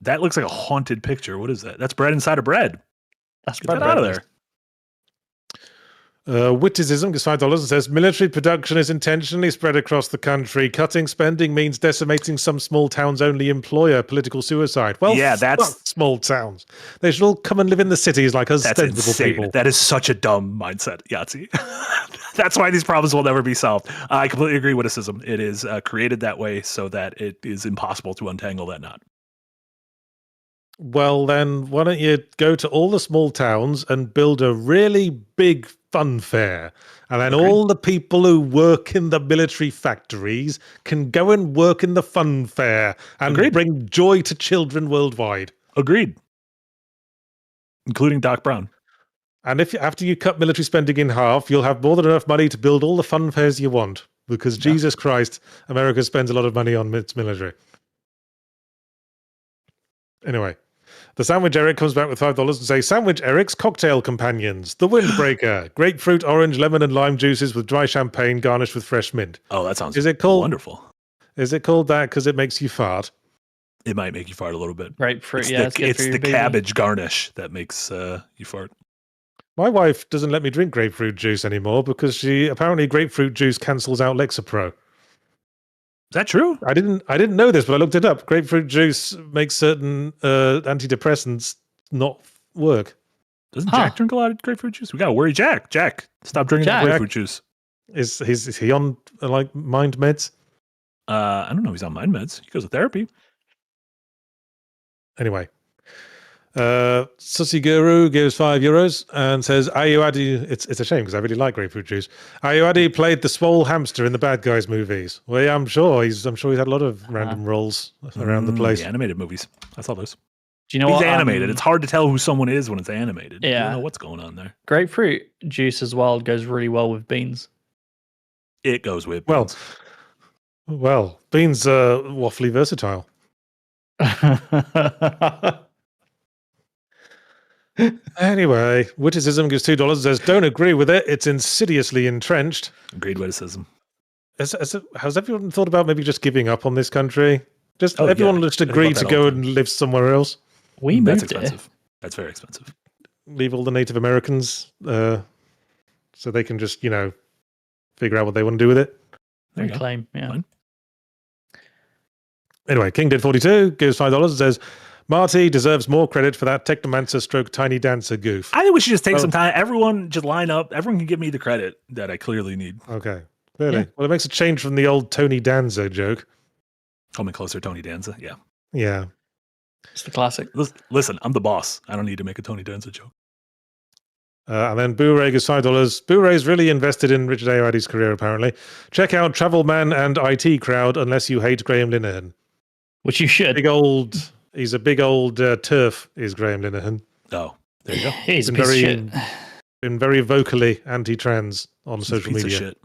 That looks like a haunted picture. What is that? That's bread inside of bread. That's Get that out of there. Witticism gives $5 and says, military production is intentionally spread across the country. Cutting spending means decimating some small towns' only employer. Political suicide. Well, yeah, that's small towns. They should all come and live in the cities like us sensible insane. people. That is such a dumb mindset, Yahtzee. That's why these problems will never be solved. I completely agree with witticism. It is created that way so that it is impossible to untangle that knot. Well, then, why don't you go to all the small towns and build a really big fun fair? And then all the people who work in the military factories can go and work in the fun fair and bring joy to children worldwide. Agreed. Including Doc Brown. And if after you cut military spending in half, you'll have more than enough money to build all the fun fairs you want. Because Jesus Christ, America spends a lot of money on its military. Anyway. The Sandwich Eric comes back with $5 and says, Sandwich Eric's Cocktail Companions. The Windbreaker. Grapefruit, orange, lemon, and lime juices with dry champagne garnished with fresh mint. Oh, that sounds wonderful. Is it called that because it makes you fart? It might make you fart a little bit. Grapefruit, it's the cabbage garnish that makes you fart. My wife doesn't let me drink grapefruit juice anymore because apparently grapefruit juice cancels out Lexapro. Is that true? I didn't know this, but I looked it up. Grapefruit juice makes certain antidepressants not work. Doesn't Jack drink a lot of grapefruit juice? We gotta worry Jack. Jack, stop drinking grapefruit juice. Is he on like mind meds? I don't know. He's on mind meds. He goes to therapy. Anyway, Sussy Guru gives €5 and says, Ayuadi, it's a shame because I really like grapefruit juice. Ayuadi played the swole hamster in the Bad Guys movies. Well, yeah, I'm sure he's had a lot of random roles around the place. The animated movies. I saw those. Do you know he's animated? It's hard to tell who someone is when it's animated. Yeah. You don't know what's going on there. Grapefruit juice as well goes really well with beans. It goes with beans. Well, beans are waffly versatile. Anyway, witticism gives $2. Says, don't agree with it. It's insidiously entrenched. Agreed witticism. Has everyone thought about maybe just giving up on this country? Everyone just agree to go and live somewhere else. That's expensive. That's very expensive. Leave all the Native Americans so they can just, figure out what they want to do with it. Reclaim, yeah. Fine. Anyway, King did 42, gives $5, and says, Marty deserves more credit for that Technomancer stroke Tiny Dancer goof. I think we should just take some time. Everyone just line up. Everyone can give me the credit that I clearly need. Okay, clearly. Yeah. Well, it makes a change from the old Tony Danza joke. Coming closer, Tony Danza. Yeah. Yeah. It's the classic. Listen, I'm the boss. I don't need to make a Tony Danza joke. And then Boo-Ray gives $5. Boo-Ray's really invested in Richard Ayoade's career, apparently. Check out Travel Man and IT Crowd unless you hate Graham Linehan. Which you should. He's a big old turf, is Graham Linehan. Oh, there you go. He's a piece of shit. Been very vocally anti-trans on social media. Shit.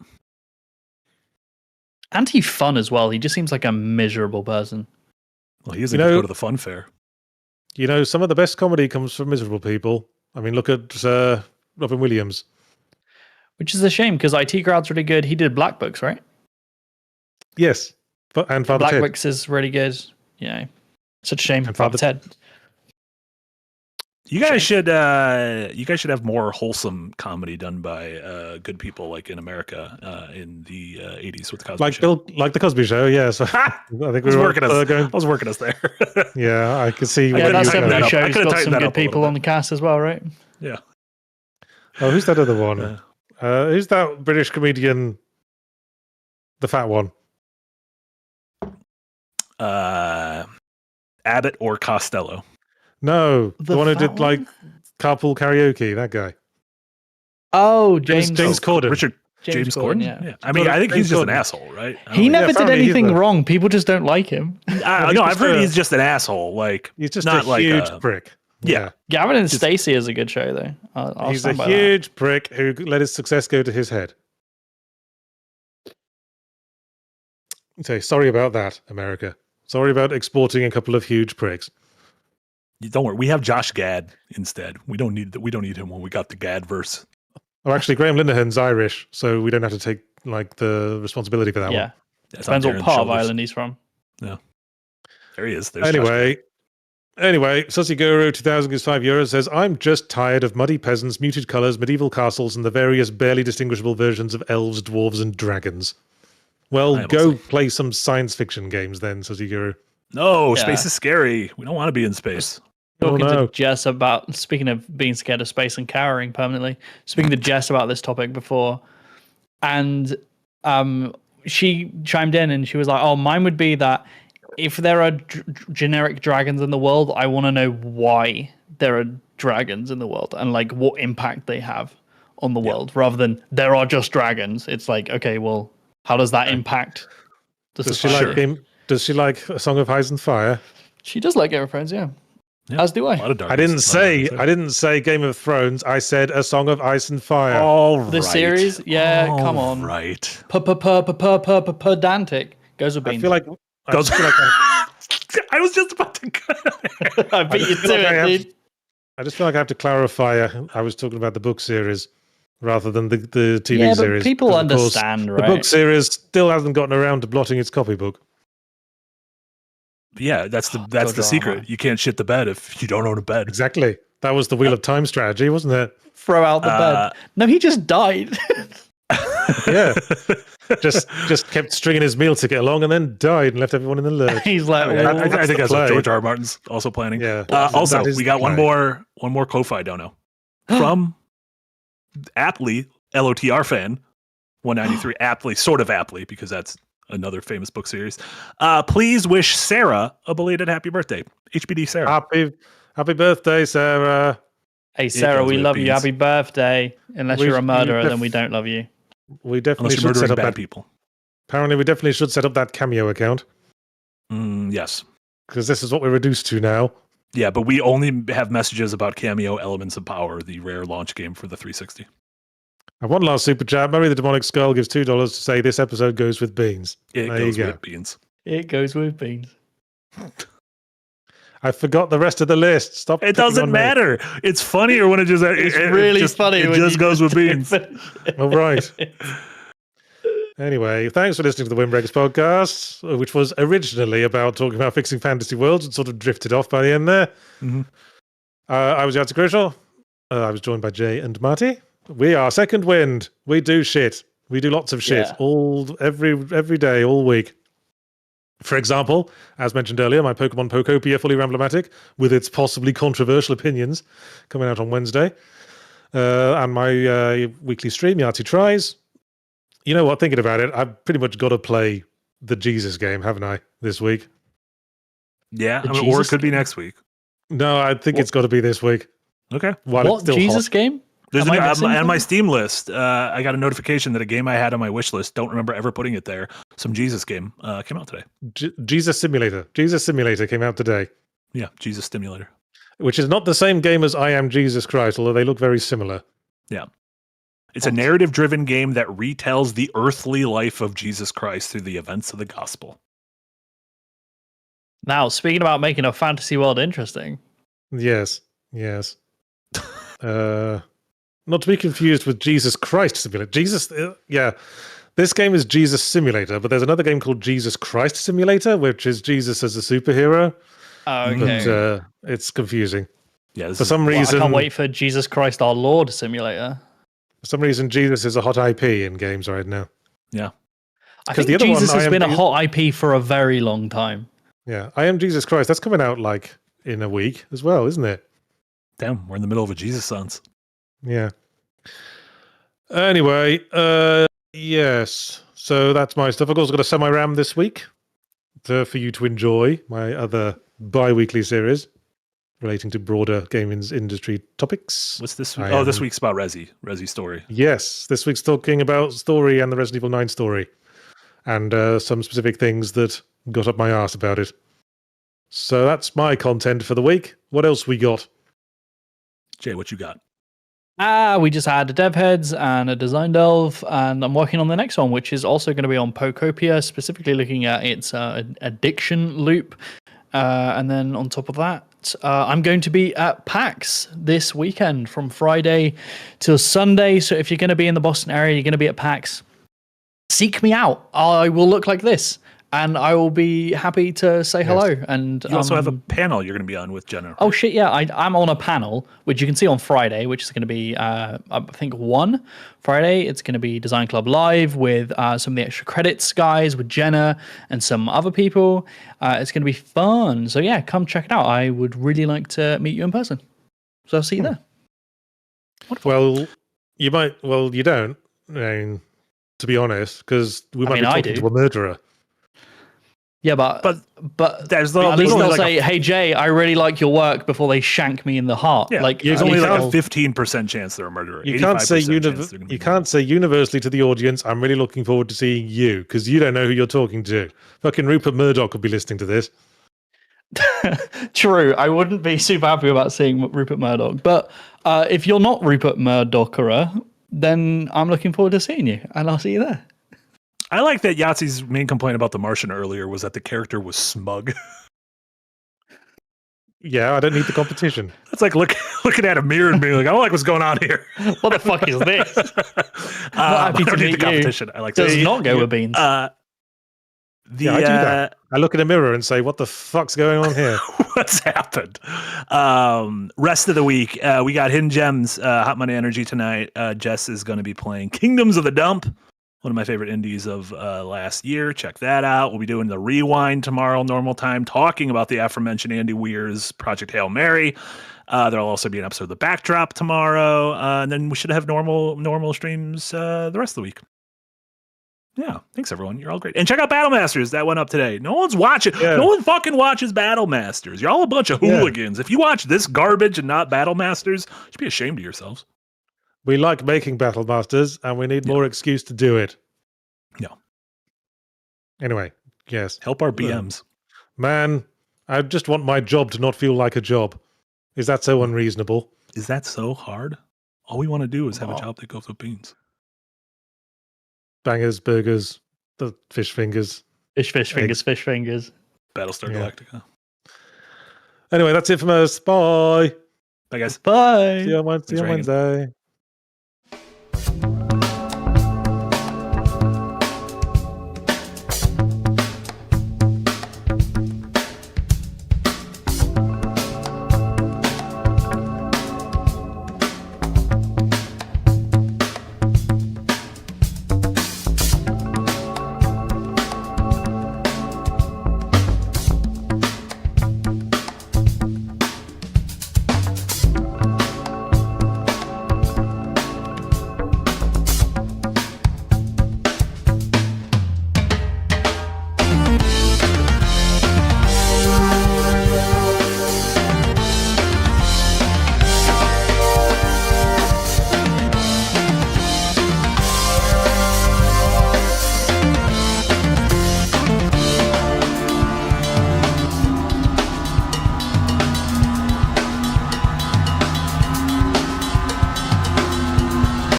Anti-fun as well. He just seems like a miserable person. Well, he doesn't go to the fun fair. Some of the best comedy comes from miserable people. I mean, look at Robin Williams. Which is a shame, because IT Crowd's really good. He did Black Books, right? Yes. And Father Black Ted. Books is really good. Such a shame. And Father Ted. You guys should have more wholesome comedy done by good people like in America in the 80s with the Cosby Show. Like the Cosby Show, yes. I think I was working us there. Yeah, I could see. Yeah, that 70s show's got some good people on the cast as well, right? Yeah. Oh, who's that other one? Who's that British comedian? The fat one. Abbott or Costello? No, the one who did like carpool karaoke. That guy. Oh, James Corden. James Corden. Yeah. I mean, I think he's just an asshole, right? He never did anything wrong. People just don't like him. No, I've heard he's just an asshole. Like he's just not a huge prick. Yeah. Gavin and Stacey is a good show, though. He's a huge prick who let his success go to his head. So sorry about that, America. Sorry about exporting a couple of huge pricks. Don't worry, we have Josh Gad instead. We don't need him when we got the Gad verse. Oh, actually, Graham Linehan's Irish, so we don't have to take like the responsibility for that one. Yeah, depends what part of Ireland he's from. Yeah, there he is. There's anyway, Sussy Guru 2000 gives €5. Says, I'm just tired of muddy peasants, muted colours, medieval castles, and the various barely distinguishable versions of elves, dwarves, and dragons. Well, go play some science fiction games then, Sussy Guru. No, space is scary. We don't want to be in space. Talking to Jess about, speaking of being scared of space and cowering permanently, speaking to Jess about this topic before, and she chimed in and she was like, oh, mine would be that if there are generic dragons in the world, I want to know why there are dragons in the world and like what impact they have on the world, rather than there are just dragons. It's like, okay, well, how does that impact the society? Does she like A Song of Ice and Fire? She does like Game of Thrones, yeah. As do I. I didn't say Game of Thrones. I said A Song of Ice and Fire. All right. The series? Yeah, come on. Right. Pedantic. Goes with beans. I was just about to I beat you to it, dude. I just feel like I have to clarify. I was talking about the book series rather than the TV series. But people understand, right? The book series still hasn't gotten around to blotting its copybook. Yeah, that's the secret. You can't shit the bed if you don't own a bed. Exactly. That was the Wheel of Time strategy, wasn't it? Throw out the bed. No, he just died. Yeah. Just kept stringing his meal ticket along and then died and left everyone in the lurch. He's like, I think that's what George R. R. Martin's also planning. Yeah. Also, we got one more Ko-Fi dono from aptly LOTR fan 193 aptly, sort of aptly, because that's another famous book series. Please wish Sarah a belated happy birthday. HBD Sarah. Happy birthday, Sarah. Hey, Sarah, we love you. Happy birthday. Unless you're a murderer, then we don't love you. We definitely should set up bad people. Apparently, we definitely should set up that Cameo account. Yes. Because this is what we're reduced to now. Yeah, but we only have messages about Cameo Elements of Power, the rare launch game for the 360. And one last super chat. Murray the Demonic Skull gives $2 to say this episode goes with beans. It goes with beans. It goes with beans. I forgot the rest of the list. Stop. It doesn't matter. It's funnier when it just. It's really funny. It just goes with beans. All right. Anyway, thanks for listening to the Windbreakers podcast, which was originally about talking about fixing fantasy worlds and sort of drifted off by the end there. Mm-hmm. I was Yahtzee Crucial. I was joined by Jay and Marty. We are Second Wind. We do shit. We do lots of shit every day, all week. For example, as mentioned earlier, my Pokemon Pokopia Fully Ramblomatic, with its possibly controversial opinions, coming out on Wednesday. And my weekly stream, Yahtzee Tries. You know what? Thinking about it, I've pretty much got to play the Jesus game, haven't I, this week? Yeah, or it could be next week. No, I think it's got to be this week. Okay. What Jesus game? There's on my Steam list. I got a notification that a game I had on my wish list, don't remember ever putting it there, some Jesus game, came out today. Jesus Simulator. Jesus Simulator came out today. Yeah, Jesus Stimulator. Which is not the same game as I Am Jesus Christ, although they look very similar. Yeah. It's a narrative-driven game that retells the earthly life of Jesus Christ through the events of the gospel. Now, speaking about making a fantasy world interesting. Yes. Not to be confused with Jesus Christ Simulator. This game is Jesus Simulator, but there's another game called Jesus Christ Simulator, which is Jesus as a superhero. Oh, okay. But it's confusing. Yeah, for some reason, I can't wait for Jesus Christ Our Lord Simulator. For some reason, Jesus is a hot IP in games right now. Yeah. I think Jesus has been a hot IP for a very long time. Yeah. I Am Jesus Christ. That's coming out like in a week as well, isn't it? Damn, we're in the middle of a Jesus Sons. Yeah. Anyway, yes. So that's my stuff. I've also got a semi-ram this week for you to enjoy. My other bi-weekly series relating to broader gaming industry topics. What's this week? This week's about Resi Story. Yes, this week's talking about Story and the Resident Evil 9 story. And some specific things that got up my arse about it. So that's my content for the week. What else we got? Jay, what you got? We just had a dev heads and a design delve, and I'm working on the next one, which is also going to be on Pokopia, specifically looking at its addiction loop. And then on top of that, I'm going to be at PAX this weekend from Friday till Sunday. So if you're going to be in the Boston area, you're going to be at PAX, seek me out. I will look like this. And I will be happy to say hello. And you also have a panel you're going to be on with Jenna. Right? Oh shit, yeah! I'm on a panel which you can see on Friday, which is going to be I think 1 Friday. It's going to be Design Club Live with some of the extra credits guys, with Jenna and some other people. It's going to be fun. So yeah, come check it out. I would really like to meet you in person. So I'll see you there. Well, you might. Well, you don't. I mean, to be honest, because we might be talking to a murderer. Yeah, but there's at least they'll say, "Hey Jay, I really like your work," before they shank me in the heart. Yeah, like there's only like a 15% chance they're a murderer. You can't say universally to the audience, "I'm really looking forward to seeing you," because you don't know who you're talking to. Fucking Rupert Murdoch could be listening to this. True, I wouldn't be super happy about seeing Rupert Murdoch, but if you're not Rupert Murdocherer, then I'm looking forward to seeing you, and I'll see you there. I like that Yahtzee's main complaint about The Martian earlier was that the character was smug. Yeah, I don't need the competition. That's like looking at a mirror and being like, I don't like what's going on here. What the fuck is this? Not happy to meet the competition. I like does not go with beans. I do that. I look in a mirror and say, what the fuck's going on here? What's happened? Rest of the week, we got Hidden Gems, Hot Money Energy tonight. Jess is going to be playing Kingdoms of the Dump. One of my favorite indies of last year. Check that out. We'll be doing the Rewind tomorrow, normal time, talking about the aforementioned Andy Weir's Project Hail Mary. There'll also be an episode of The Backdrop tomorrow. And then we should have normal streams the rest of the week. Yeah, thanks everyone. You're all great. And check out Battle Masters. That went up today. No one's watching. Yeah. No one fucking watches Battle Masters. You're all a bunch of hooligans. Yeah. If you watch this garbage and not Battle Masters, you should be ashamed of yourselves. We like making Battle Masters, and we need more excuse to do it. No. Anyway, yes. Help our BMs. Man, I just want my job to not feel like a job. Is that so unreasonable? Is that so hard? All we want to do is have a job that goes with beans. Bangers, burgers, the fish fingers. Fish fingers. Battlestar Galactica. Anyway, that's it from us. Bye. Bye, guys. Bye. See you on Wednesday.